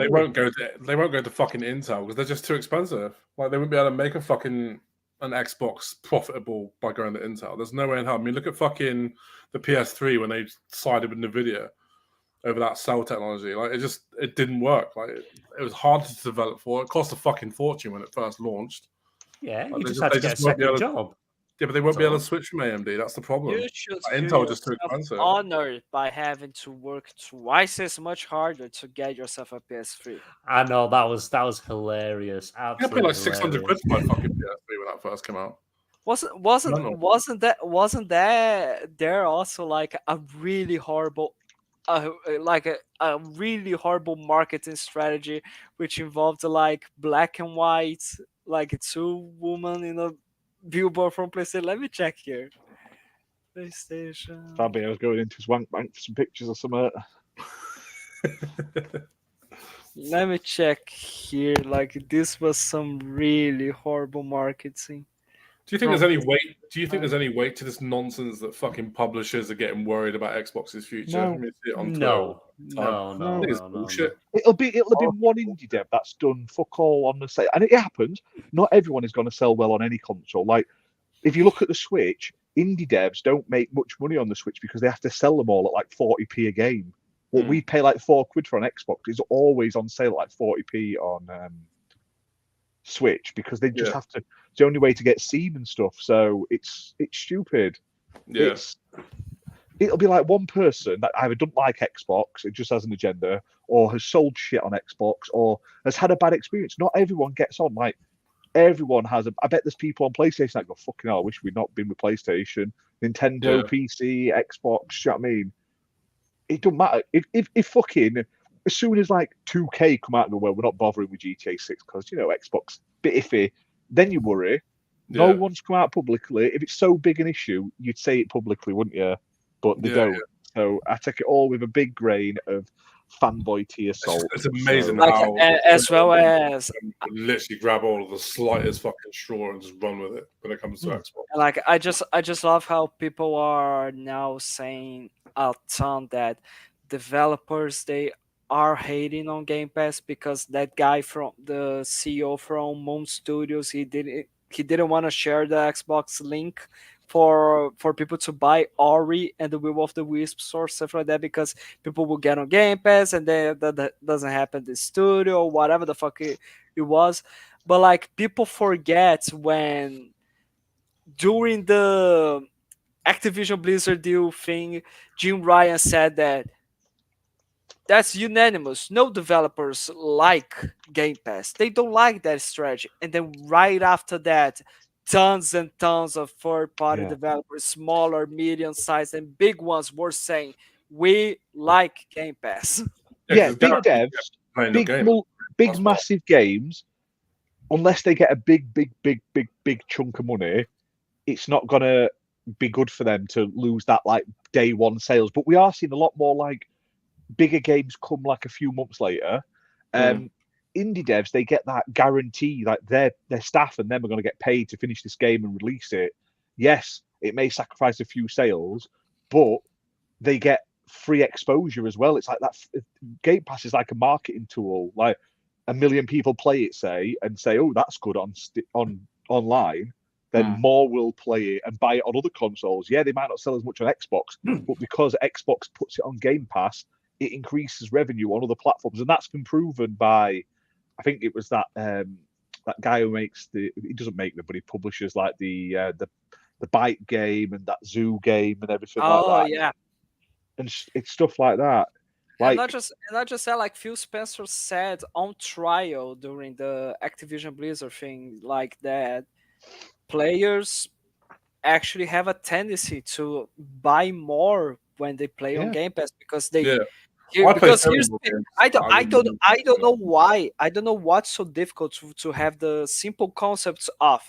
won't go to fucking Intel because they're just too expensive. Like they wouldn't be able to make an Xbox profitable by going to Intel. There's no way in hell. I mean, look at fucking the PS3 when they sided with Nvidia over that cell technology. Like it didn't work. Like it was hard to develop for. It cost a fucking fortune when it first launched. Yeah, Like, you just had to get a second job. Yeah, but they won't be able to switch from AMD. That's the problem. You should Intel feel just too yourself expensive. honored by having to work twice as much harder to get yourself a PS3. I know that was hilarious. I Absolutely paid like 600 quid hilarious. for my fucking PS3 when that first came out. Wasn't that there also like a really horrible a really horrible marketing strategy which involved like black and white, like two women in a billboard from PlayStation. Let me check here. PlayStation. Fabio's going into his wank bank for some pictures or something. Let me check here. Like, this was some really horrible marketing. Do you think there's any weight? Do you think there's any weight to this nonsense that fucking publishers are getting worried about Xbox's future? No. I mean, see it on No. I think it's bullshit. It'll be one indie dev that's done fuck all on the site, and it happens. Not everyone is going to sell well on any console. Like, if you look at the Switch, indie devs don't make much money on the Switch because they have to sell them all at like 40p a game. What we pay like £4 for on Xbox is always on sale at like 40p on Switch because they just have to. It's the only way to get Steam and stuff. So it's stupid. Yeah. It'll be like one person that either doesn't like Xbox, it just has an agenda, or has sold shit on Xbox, or has had a bad experience. Not everyone gets on. Like, everyone has. I bet there's people on PlayStation that go, fucking hell, I wish we'd not been with PlayStation, Nintendo, PC, Xbox. You know what I mean? It don't matter. If fucking, as soon as like 2K come out and go, well, we're not bothering with GTA 6 because, you know, Xbox, bit iffy, then you worry. No one's come out publicly. If it's so big an issue, you'd say it publicly, wouldn't you? But they don't. So I take it all with a big grain of fanboy tea salt. It's amazing Like, how, as well as literally grab all of the slightest fucking straw and just run with it when it comes to Xbox. like I just love how people are now saying a ton that developers, they are hating on Game Pass because that guy from the CEO from Moon Studios, he didn't want to share the Xbox link for people to buy Ori and the Will of the Wisps or stuff like that because people will get on Game Pass and then that doesn't happen in the studio or whatever the fuck it was. But like, people forget when during the Activision Blizzard deal thing, Jim Ryan said that's unanimous. No developers like Game Pass. They don't like that strategy. And then right after that, tons and tons of third-party developers, smaller, medium-sized, and big ones were saying, we like Game Pass. Yeah, big devs, big massive games, unless they get a big chunk of money, it's not going to be good for them to lose that like day one sales. But we are seeing a lot more like bigger games come like a few months later. Indie devs, they get that guarantee, like their staff and them are going to get paid to finish this game and release it. Yes, it may sacrifice a few sales, but they get free exposure as well. It's like that. Game Pass is like a marketing tool. Like 1 million people play it, say, oh, that's good on online. Then more will play it and buy it on other consoles. Yeah, they might not sell as much on Xbox, but because Xbox puts it on Game Pass, it increases revenue on other platforms, and that's been proven by, I think it was that guy who makes he doesn't make them, but he publishes like the bike game and that zoo game and everything like that. Oh yeah, and it's stuff like that. Like, and not just that, like Phil Spencer said on trial during the Activision Blizzard thing, like that players actually have a tendency to buy more when they play on Game Pass because they. Because here's the thing, I don't know why. I don't know what's so difficult to have the simple concepts of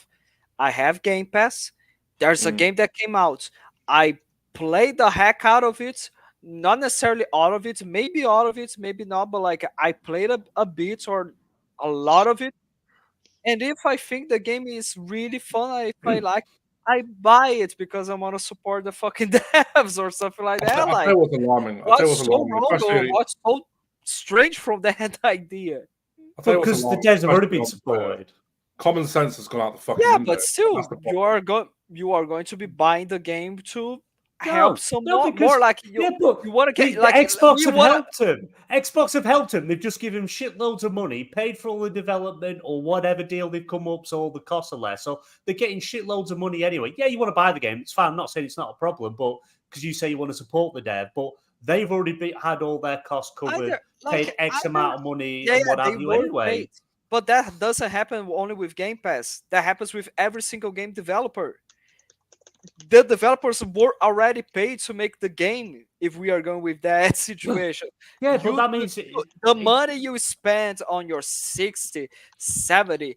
I have Game Pass, there's a game that came out, I played the heck out of it, not necessarily all of it, maybe all of it, maybe not, but like I played a bit or a lot of it. And if I think the game is really fun, if I like, I buy it because I want to support the fucking devs or something like that. Like, what's alarming. What's so wrong or what's so strange from that idea? Because the devs have already been supported. Common sense has gone out the fucking window. But still, you are going to be buying the game to help someone more. Like you want to get like Xbox have helped them. Xbox have helped them. They've just given them shitloads of money, paid for all the development or whatever deal they've come up, so all the costs are less. So they're getting shitloads of money anyway. Yeah, you want to buy the game, it's fine. I'm not saying it's not a problem, but because you say you want to support the dev, but they've already had all their costs covered, paid X amount of money and what have you anyway. Paid. But that doesn't happen only with Game Pass. That happens with every single game developer. The developers were already paid to make the game if we are going with that situation. But that means the money you spend on your 60, 70,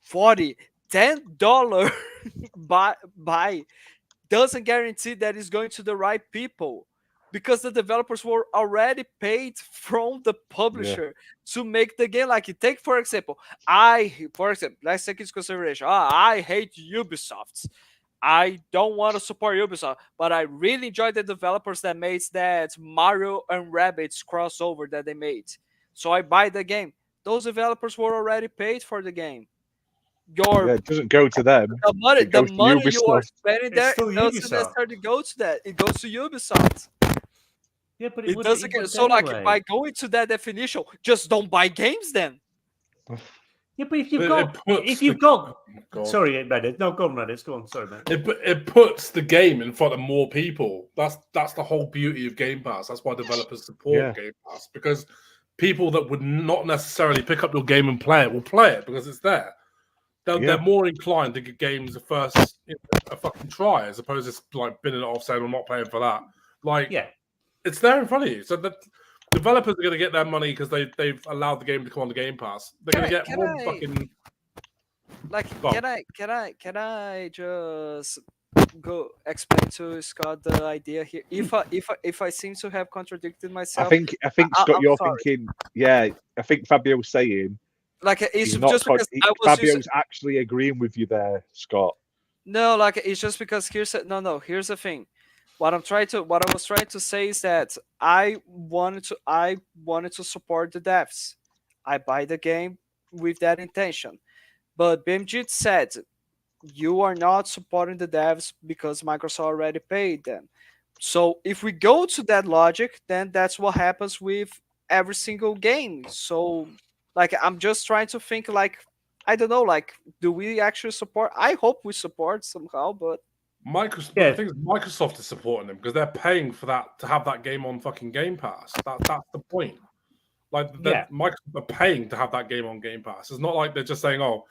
40, $10 buy doesn't guarantee that it's going to the right people, because the developers were already paid from the publisher to make the game. Like, take for example, let's take into consideration. I hate Ubisoft. I don't want to support Ubisoft, but I really enjoy the developers that made that Mario and Rabbids crossover that they made. So I buy the game. Those developers were already paid for the game. It doesn't go to them. The money you are spending there doesn't necessarily go to that. It goes to Ubisoft. Yeah, but it doesn't get so anyway. Like, by going to that definition, just don't buy games then. Yeah, but if you've got, sorry, Reddit. No, go on, Reddit. Go on. Sorry, man. It puts the game in front of more people. That's the whole beauty of Game Pass. That's why developers support Game Pass, because people that would not necessarily pick up your game and play it will play it because it's there. They're more inclined to get games a fucking try, as opposed to like binning it off, saying I'm not paying for that. Like, it's there in front of you. So the developers are going to get their money because they've allowed the game to come on the Game Pass. They're going to get more fucking. Like, can I just go explain to Scott the idea here? If I seem to have contradicted myself, I think Scott, you're thinking. Yeah, I think Fabio's saying. Like, it's just because Fabio's actually agreeing with you there, Scott. No, like, it's just because here's the thing. What I was trying to say is that I wanted to support the devs. I buy the game with that intention. But BMG said you are not supporting the devs because Microsoft already paid them. So if we go to that logic, then that's what happens with every single game. So, like, I'm just trying to think, like, I don't know, like, do we actually support? I hope we support somehow, but I think Microsoft is supporting them because they're paying for that to have that game on fucking Game Pass. That's the point. Like, Microsoft are paying to have that game on Game Pass. It's not like they're just saying, "Oh,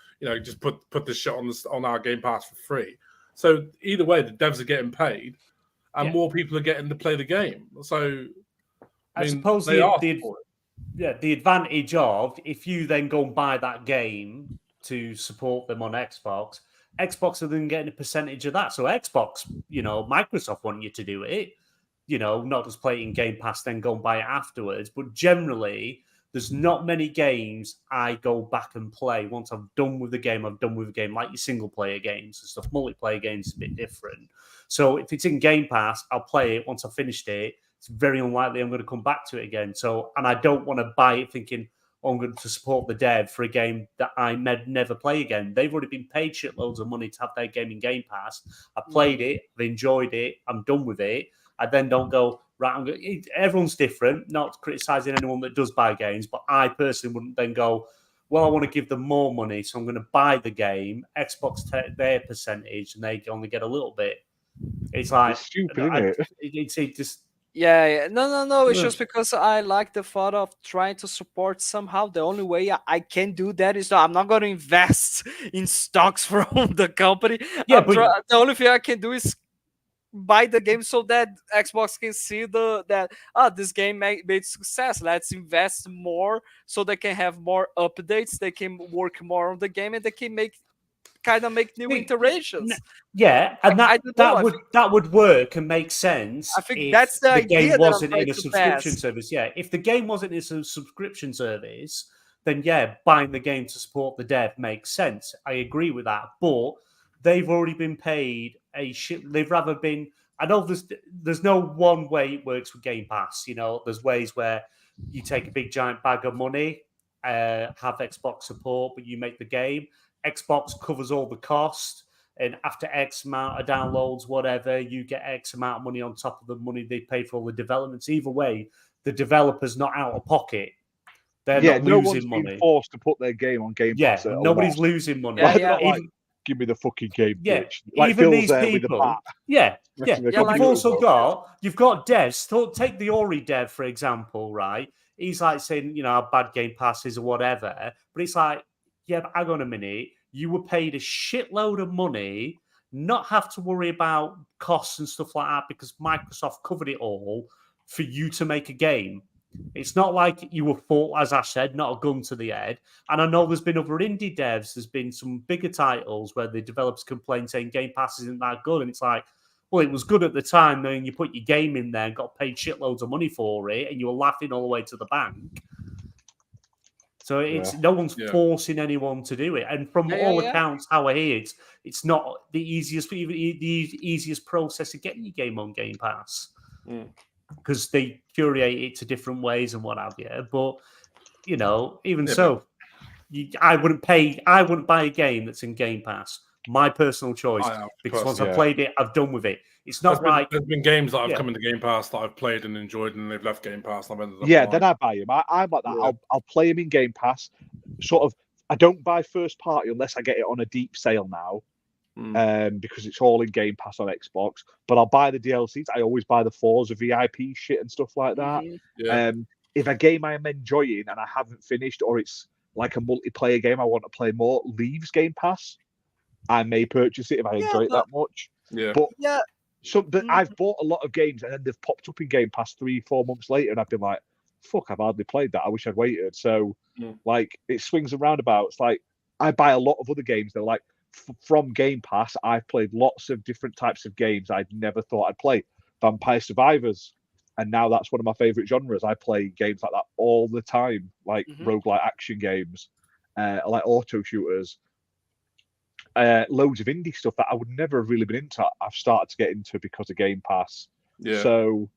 just put this shit on our Game Pass for free." So either way, the devs are getting paid, and more people are getting to play the game. So I suppose the advantage of, if you then go and buy that game to support them on Xbox are then getting a percentage of that. So Xbox, Microsoft want you to do it, not just play it in Game Pass, then go and buy it afterwards. But generally, there's not many games I go back and play. Once I'm done with the game, I'm done with the game, like your single-player games and stuff. Multiplayer games is a bit different. So if it's in Game Pass, I'll play it. Once I've finished it, it's very unlikely I'm going to come back to it again. So, and I don't want to buy it thinking, I'm going to support the dev for a game that I may never play again. They've already been paid shitloads of money to have their game in Game Pass. I played it, I've enjoyed it, I'm done with it. I then don't go, right, everyone's different, not criticizing anyone that does buy games, but I personally wouldn't then go, well, I want to give them more money, so I'm going to buy the game, Xbox take their percentage, and they only get a little bit. It's like, it's stupid, isn't it? It's just... Yeah. No. It's just because I like the thought of trying to support somehow. The only way I can do that is I'm not going to invest in stocks from the company. Yeah, the only thing I can do is buy the game so that Xbox can see this game made success. Let's invest more so they can have more updates. They can work more on the game, and they can make new iterations. Yeah, and that would work and make sense. I think that's the idea. Game wasn't in a subscription service. Yeah, if the game wasn't in a subscription service, then buying the game to support the dev makes sense. I agree with that, but they've already been paid a shit. They've rather been. I know there's no one way it works with Game Pass. There's ways where you take a big giant bag of money, have Xbox support, but you make the game. Xbox covers all the cost. and after X amount of downloads, whatever, you get X amount of money on top of the money they pay for all the developments. Either way, the developer's not out of pocket. They're not no losing one's money. Being forced to put their game on Game Pass. Nobody's losing money. Like, they're not like, give me the fucking game, bitch. Like even Phil's these there people, with the bat. But you've got devs. Take the Ori dev, for example, right? He's like saying, how bad Game Pass is or whatever. But it's like, but hang on a minute. You were paid a shitload of money, not have to worry about costs and stuff like that because Microsoft covered it all for you to make a game. It's not like you were fought, as I said, not a gun to the head. And I know there's been other indie devs. There's been some bigger titles where the developers complain saying Game Pass isn't that good. And it's like, well, it was good at the time. Then you put your game in there and got paid shitloads of money for it, and you were laughing all the way to the bank. So it's no one's forcing anyone to do it. And from all accounts, how I hear it's not the easiest process of getting your game on Game Pass. Because they curate it to different ways and what have you. But I wouldn't buy a game that's in Game Pass. My personal choice, because once I've played it, I've done with it. It's not there's been games that have come into Game Pass that I've played and enjoyed, and they've left Game Pass. And I've ended up then I buy them. I'm like that. Yeah. I'll play them in Game Pass. Sort of. I don't buy first party unless I get it on a deep sale now. Because it's all in Game Pass on Xbox, but I'll buy the DLCs. I always buy the Forza VIP shit and stuff like that. If a game I am enjoying and I haven't finished, or it's like a multiplayer game I want to play more, leaves Game Pass, I may purchase it if I enjoy it that much. But I've bought a lot of games and then they've popped up in Game Pass 3-4 months later, and I've been like, "Fuck, I've hardly played that. I wish I'd waited." So, like, it swings and roundabouts. Like, I buy a lot of other games. They're like, from Game Pass, I've played lots of different types of games I'd never thought I'd play. Vampire Survivors, and now that's one of my favorite genres. I play games like that all the time, like roguelike action games, like auto shooters, loads of indie stuff that I would never have really been into. I've started to get into because of Game Pass. So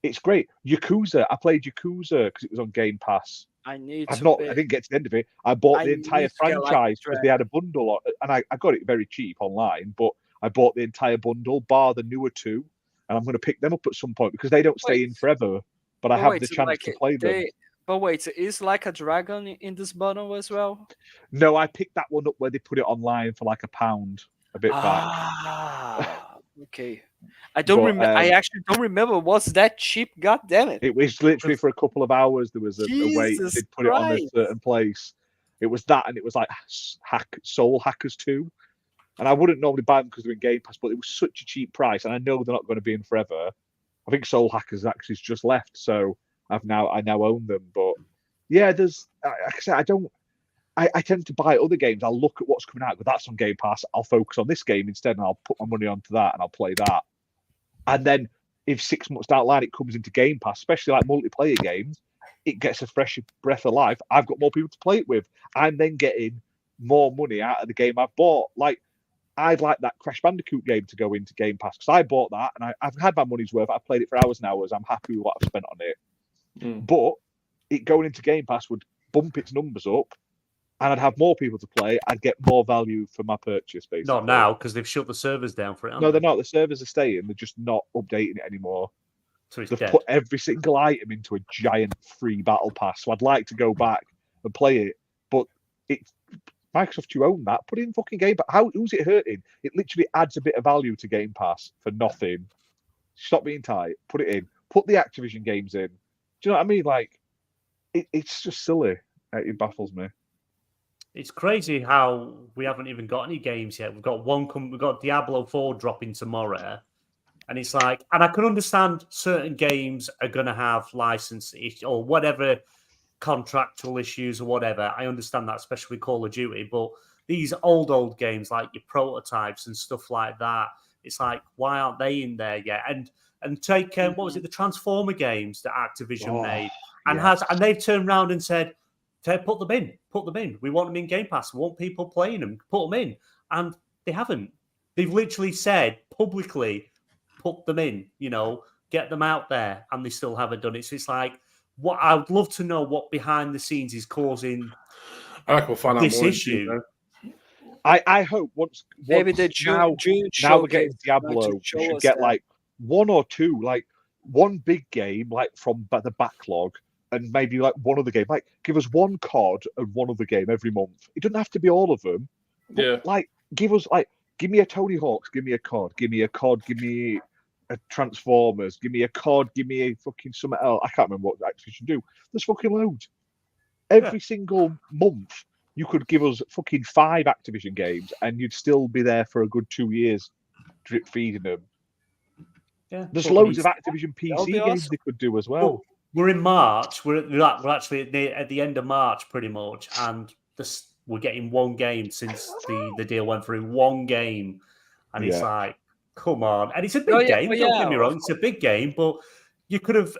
it's great. Yakuza, I played Yakuza because it was on Game Pass. I didn't get to the end of it. I bought the entire franchise because they had a bundle, and I got it very cheap online. But I bought the entire bundle, bar the newer two, and I'm going to pick them up at some point because they don't stay in forever. But I have the chance to play them. But wait, is like a dragon in this bundle as well? No, I picked that one up where they put it online for like £1 a bit back. Okay. I actually don't remember. Was that cheap? God damn it! It was literally for a couple of hours. There was a wait. They'd put it on a certain place. It was that, and it was like Soul Hackers 2. And I wouldn't normally buy them because they're in Game Pass, but it was such a cheap price, and I know they're not going to be in forever. I think Soul Hackers actually has just left, so I now own them. But yeah, there's like I said, I tend to buy other games. I'll look at what's coming out, but that's on Game Pass. I'll focus on this game instead, and I'll put my money onto that, and I'll play that. And then if 6 months down the line it comes into Game Pass, especially like multiplayer games, it gets a fresh breath of life. I've got more people to play it with. I'm then getting more money out of the game I've bought. Like, I'd like that Crash Bandicoot game to go into Game Pass because I bought that and I've had my money's worth. I've played it for hours and hours. I'm happy with what I've spent on it. But it going into Game Pass would bump its numbers up, and I'd have more people to play. I'd get more value for my purchase, basically. Not now, because they've shut the servers down for it. No, they're not. The servers are staying. They're just not updating it anymore. So it's They've dead. put every single item into a giant free battle pass. So I'd like to go back and play it. But Microsoft, you own that. Put it in fucking Game Pass. Who's it hurting? It literally adds a bit of value to Game Pass for nothing. Stop being tight. Put it in. Put the Activision games in. Do you know what I mean? Like, it's just silly. It baffles me. It's crazy how we haven't even got any games yet. We've got we've got Diablo 4 dropping tomorrow. And it's like, and I can understand certain games are going to have license or whatever contractual issues or whatever. I understand that, especially with Call of Duty. But these old games like your prototypes and stuff like that, it's like, why aren't they in there yet? And take, what was it, the Transformer games that Activision made? And and they've turned around and said, put them in. We want them in Game Pass. We want people playing them. Put them in. And they haven't. They've literally said publicly, put them in, get them out there. And they still haven't done it. So it's like, what I would love to know what behind the scenes is causing I reckon we'll find out this more issue. I hope once Maybe the now we're getting Diablo, we should get like one or two, like one big game, like from the backlog, and maybe like one other game. Like give us one COD and one other game every month. It doesn't have to be all of them. But, like give me a Tony Hawk's, give me a COD, give me a COD, give me a Transformers, give me a COD, give me a fucking something else. I can't remember what Activision do. There's fucking loads. Every single month, you could give us fucking 5 Activision games, and you'd still be there for a good 2 years, drip feeding them. Yeah, there's loads of Activision PC games they could do as well. We're in March. We're actually at the end of March, pretty much, and we're getting one game since the deal went through. One game, and it's like, come on! And it's a big game. Don't get me wrong; it's a big game, but you could have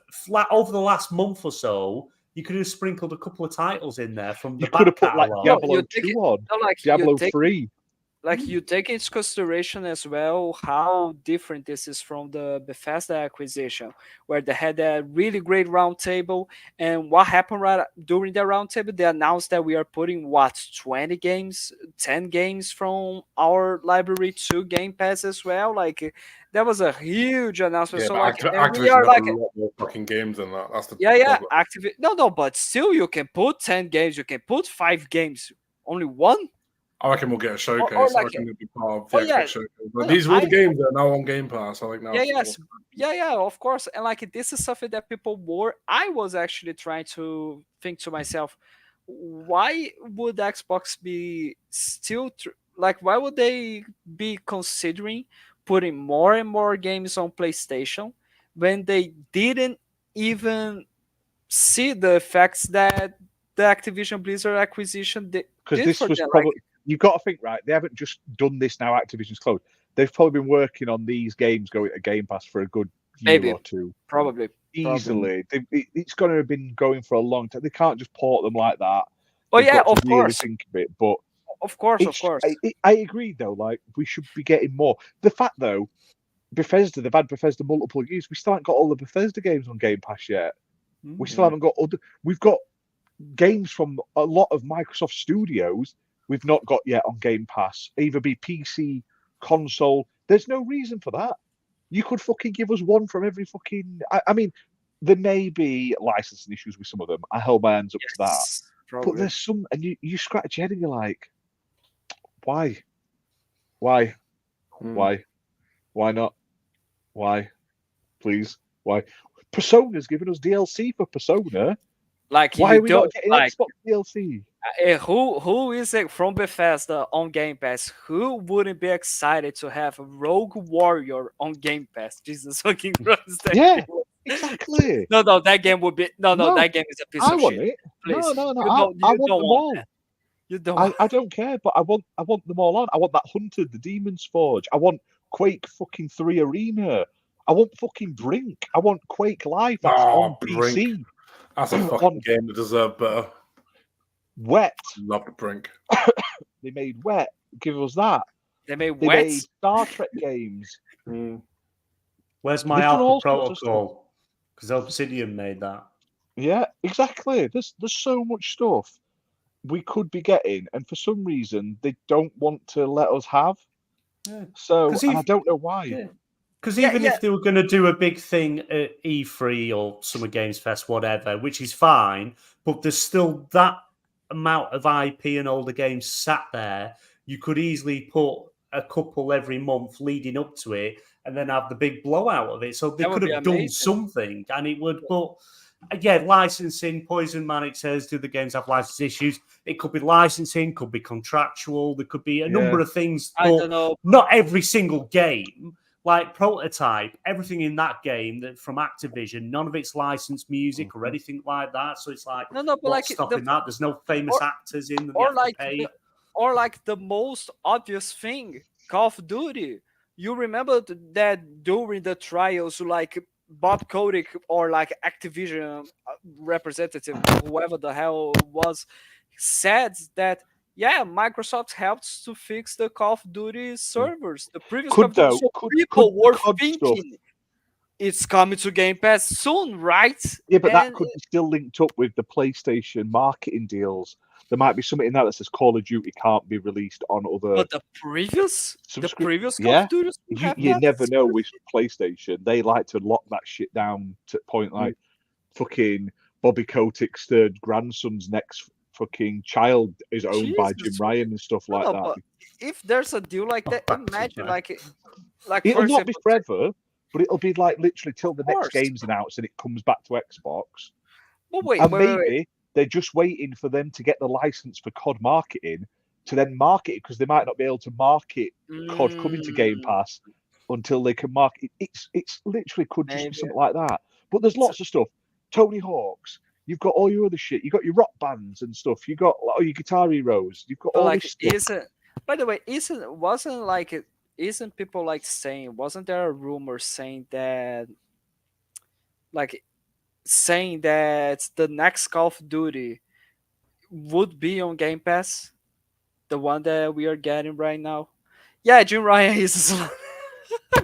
over the last month or so. You could have sprinkled a couple of titles in there from the back could have put like Diablo 2 on, Diablo 3. Like you take into consideration as well how different this is from the Bethesda acquisition, where they had a really great roundtable, and what happened during the roundtable? They announced that we are putting 20 games, 10 games from our library to Game Pass as well. Like that was a huge announcement. Yeah, so like Activision we are like a lot more fucking games than that. That's the Activision. No, but still, you can put 10 games, you can put 5 games, only one. I reckon we'll get a showcase. I reckon it'll be part of the Xbox showcase. But these are all the games that are now on Game Pass. I like now. Of course. And like this is something that people were. I was actually trying to think to myself, why would Xbox be still why would they be considering putting more and more games on PlayStation when they didn't even see the effects that the Activision Blizzard acquisition did? Because this was probably. You've got to think, right? They haven't just done this now. Activision's closed. They've probably been working on these games going to Game Pass for a good year or two. Probably. Easily. It's going to have been going for a long time. They can't just port them like that. Oh, yeah, of course. Think of it, but of course. I agree, though. Like, we should be getting more. The fact, though, Bethesda, they've had Bethesda multiple years. We still haven't got all the Bethesda games on Game Pass yet. Mm-hmm. We still haven't got other. We've got games from a lot of Microsoft studios we've not got yet on Game Pass, either be PC, console. There's no reason for that. You could fucking give us one from every fucking... I mean, there may be licensing issues with some of them. I hold my hands up to that. Probably. But there's some... And you scratch your head and you're like, why? Why not? Why? Please? Why? Persona's giving us DLC for Persona. Like, why are we not getting Xbox DLC? Who is it from Bethesda on Game Pass? Who wouldn't be excited to have a Rogue Warrior on Game Pass? Jesus fucking Christ! Yeah, exactly. No, that game would be no. That game is a piece of shit. It. Please. No. I want them all. You don't. I don't care, but I want them all on. I want that Hunted, the Demon's Forge. I want Quake fucking 3 Arena. I want fucking Brink. I want Quake Live. That's on Brink. PC. That's a fucking game that deserves better. Wet. Love the Brink. They made Wet. Give us that. They made Star Trek games. Where's my Alpha Protocol? Because Obsidian made that. Yeah, exactly. There's so much stuff we could be getting, and for some reason they don't want to let us have. Yeah. So I don't know why. Yeah. Because even if they were going to do a big thing at E3 or Summer Games Fest, whatever, which is fine, but there's still that amount of IP and older games sat there. You could easily put a couple every month leading up to it and then have the big blowout of it. So they could have done something, and it would. But again, licensing, Poison Manic says, do the games have license issues? It could be licensing, could be contractual. There could be a number of things. I don't know. Not every single game. Like Prototype, everything in that game that from Activision, none of it's licensed music or anything like that. So it's like, but what's stopping that? There's no famous actors in them. Or like the most obvious thing, Call of Duty. You remember that during the trials, like Bob Kotick or like Activision representative, whoever the hell was, said that. Yeah, Microsoft helps to fix the Call of Duty servers. The previous people were thinking it's coming to Game Pass soon, right? Yeah, but that could be still linked up with the PlayStation marketing deals. there might be something in that says Call of Duty can't be released on other. But the previous Call yeah, of Duty, you never know with PlayStation. They like to lock that shit down to the point like fucking Bobby Kotick's third grandson's next fucking child is owned by Jim Ryan and stuff like that. But if there's a deal like that, imagine like it'll not be forever, but it'll be like literally till the next game's announced and it comes back to Xbox. But maybe they're just waiting for them to get the license for COD marketing to then market it, because they might not be able to market COD coming to Game Pass until they can market it. It's literally could just be something like that. But there's lots of stuff. Tony Hawk's. You've got all your other shit. You've got your rock bands and stuff. You've got your Guitar Heroes. You've got all this stuff. By the way, isn't people like saying, wasn't there a rumor saying that the next Call of Duty would be on Game Pass? The one that we are getting right now? Yeah, Jim Ryan is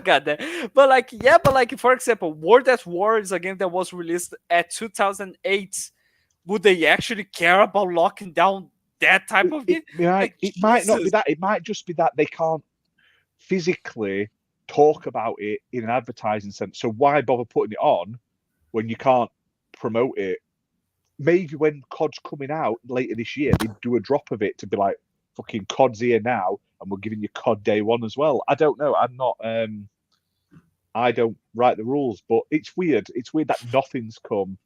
got that. But for example, World at War is a game that was released at 2008. Would they actually care about locking down that type of game? It might not be that. It might just be that they can't physically talk about it in an advertising sense. So why bother putting it on when you can't promote it? Maybe when COD's coming out later this year, they do a drop of it to be like, fucking COD's here now, and we're giving you COD day one as well. I don't know. I'm not. I don't write the rules, but it's weird. It's weird that nothing's come.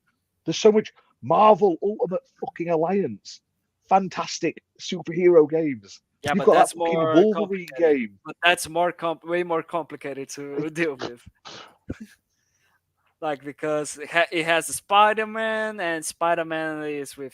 There's so much Marvel Ultimate fucking Alliance, fantastic superhero games. Yeah, You've but got that's that fucking more Wolverine game. But that's way more complicated to deal with. Because it has Spider-Man, and Spider-Man is with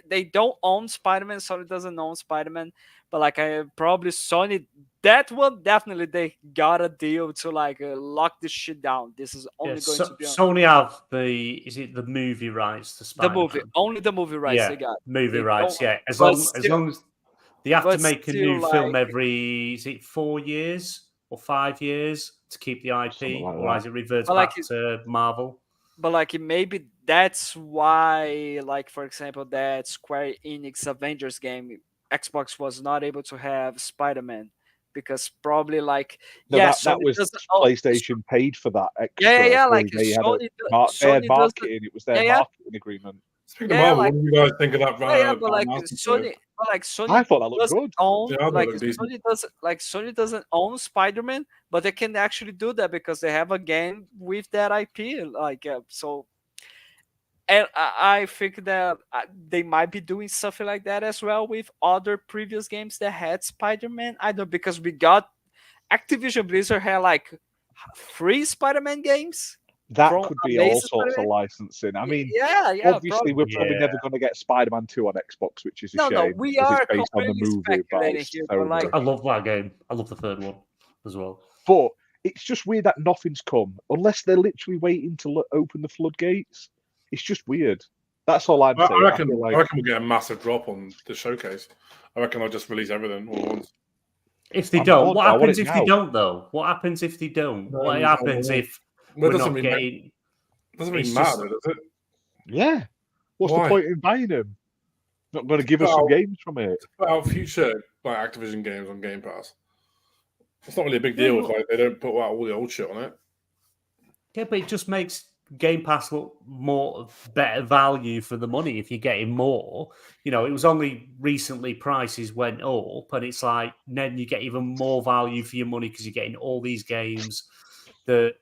they don't own Spider-Man. Sony doesn't own Spider-Man, but probably Sony, that one definitely they got a deal to lock this shit down. This is only going to be on. Sony have the movie rights to Spider-Man? Only the movie rights they got. Movie rights, yeah. As long as they have to make a new film every 4 years or 5 years to keep the IP, or as it reverts back to Marvel. But maybe that's why, for example, that Square Enix Avengers game, Xbox was not able to have Spider-Man, because probably that was PlayStation paid for that extra. They had marketing. It was their marketing agreement. Speaking of Marvel, what do you guys think of that? Sony, I thought that looked good. Sony doesn't own Spider-Man, but they can actually do that because they have a game with that IP. So, and I think that they might be doing something like that as well with other previous games that had Spider-Man. I don't, because we got Activision Blizzard had 3 Spider-Man games. That could be all sorts of licensing. I mean, obviously we're probably never going to get Spider-Man 2 on Xbox, which is a shame. No, we are based on the movie. I love that game. I love the third one as well. But it's just weird that nothing's come, unless they're literally waiting to open the floodgates. It's just weird. That's all I'm saying. I reckon we'll get a massive drop on the showcase. I reckon I'll just release everything all at once. If they don't, what happens if they don't, though? What happens if they don't? What happens if... Well, it doesn't really matter, does it? Yeah. What's the point in buying them? Not going to give us some games from it. About future Activision games on Game Pass. It's not really a big deal if they don't put out all the old shit on it. Yeah, but it just makes Game Pass look better value for the money if you're getting more. It was only recently prices went up, and it's then you get even more value for your money because you're getting all these games that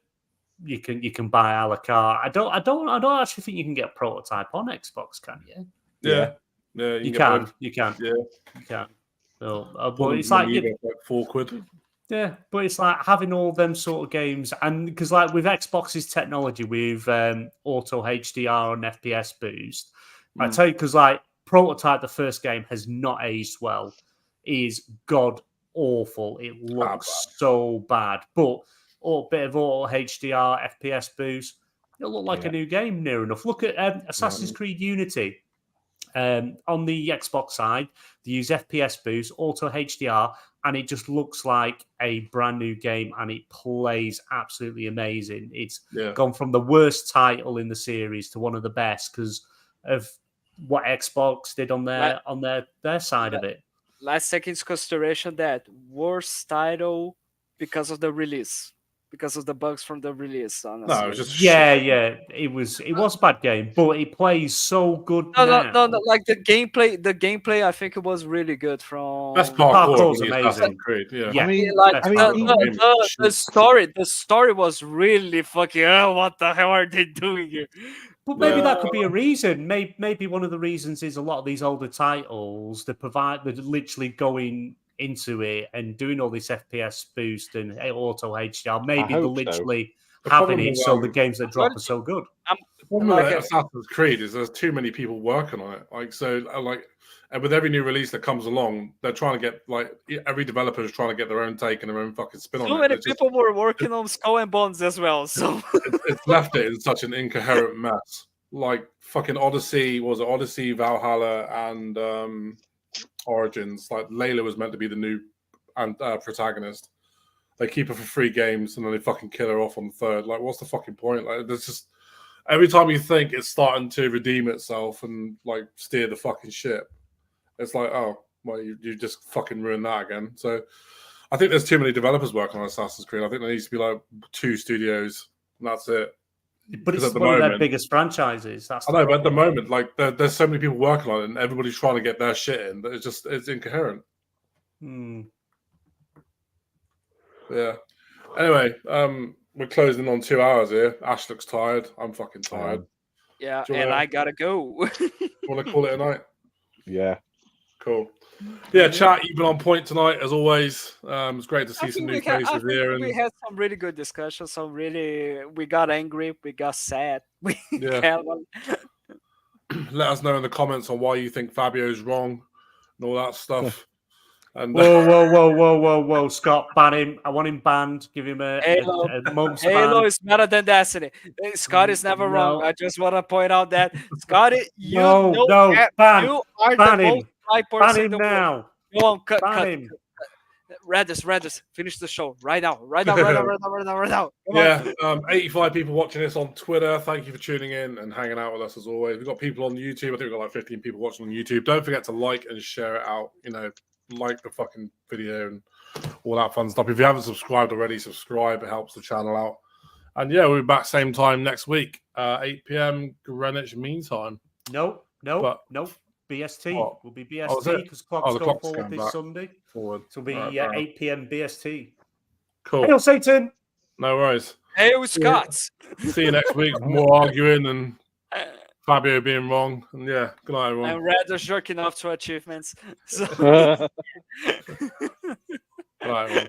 you can buy a la carte. I don't actually think you can get a prototype on Xbox, can you? Yeah, you can. Yeah, you can. So, but it's £4. Yeah, but it's having all them sort of games, and because with Xbox's technology with auto HDR and FPS boost, I tell you, because Prototype, the first game, has not aged well. It is god awful. It looks so bad, but a bit of auto HDR FPS boost, it'll look like a new game near enough. Look at Assassin's Creed Unity. On the Xbox side, they use FPS boost, auto HDR, and it just looks like a brand new game, and it plays absolutely amazing. It's gone from the worst title in the series to one of the best because of what Xbox did on their side of it. Let's take into consideration that worst title because of the release, because of the bugs from the release. Honestly. No, it was just it was a bad game, but it plays so good now. No, like the gameplay, I think it was really good. From best parkour was amazing. Creed, yeah. Yeah. The story was really fucking. Oh, what the hell are they doing here? But maybe that could be a reason. Maybe one of the reasons is a lot of these older titles they're literally going into it and doing all this FPS boost and auto HDR. Maybe they're literally having it so the games that drop are so good. The problem with Assassin's Creed is there's too many people working on it. And with every new release that comes along, they're trying to get every developer is trying to get their own take and their own fucking spin on it. So many people were working on Skull and Bones as well, so it's left it in such an incoherent mess. Like fucking Odyssey, Valhalla, and Origins. Like Layla was meant to be the new protagonist. They keep her for 3 games and then they fucking kill her off on the 3rd. Like, what's the fucking point? Like, there's just every time you think it's starting to redeem itself and like steer the fucking ship, it's like, oh, well, you just fucking ruined that again. So I think there's too many developers working on Assassin's Creed. I think there needs to be like 2 studios, and that's it. But it's one of their biggest franchises. I know, but at the moment, like there's so many people working on it, and everybody's trying to get their shit in. But it's incoherent. Yeah. Anyway, we're closing on 2 hours here. Ash looks tired. I'm fucking tired. Yeah, and I gotta go. Want to call it a night? Yeah. Cool. Yeah, chat, you've been on point tonight as always. It's great to see some new faces here. We had some really good discussions. We got angry, we got sad. Let us know in the comments on why you think Fabio's wrong and all that stuff. And whoa, Scott, ban him. I want him banned. Give him a month's ban. Halo is better than Destiny. Scott is never wrong. I just want to point out that Scotty, you ban him. Ban him now. Go on, cut. him. Redis, finish the show right now. Yeah, 85 people watching this on Twitter. Thank you for tuning in and hanging out with us as always. We've got people on YouTube. I think we've got like 15 people watching on YouTube. Don't forget to like and share it out. Like the fucking video and all that fun stuff. If you haven't subscribed already, subscribe. It helps the channel out. And yeah, we'll be back same time next week, 8 p.m. Greenwich Mean Time. Nope. BST will be BST because clocks go forward this Sunday. So it'll be 8 p.m. BST. Cool. Hail Satan. No worries. Hail Scott. See you next week. More arguing and Fabio being wrong. And yeah, good night, everyone. And Red is jerking off to achievements. So. Good night, everyone.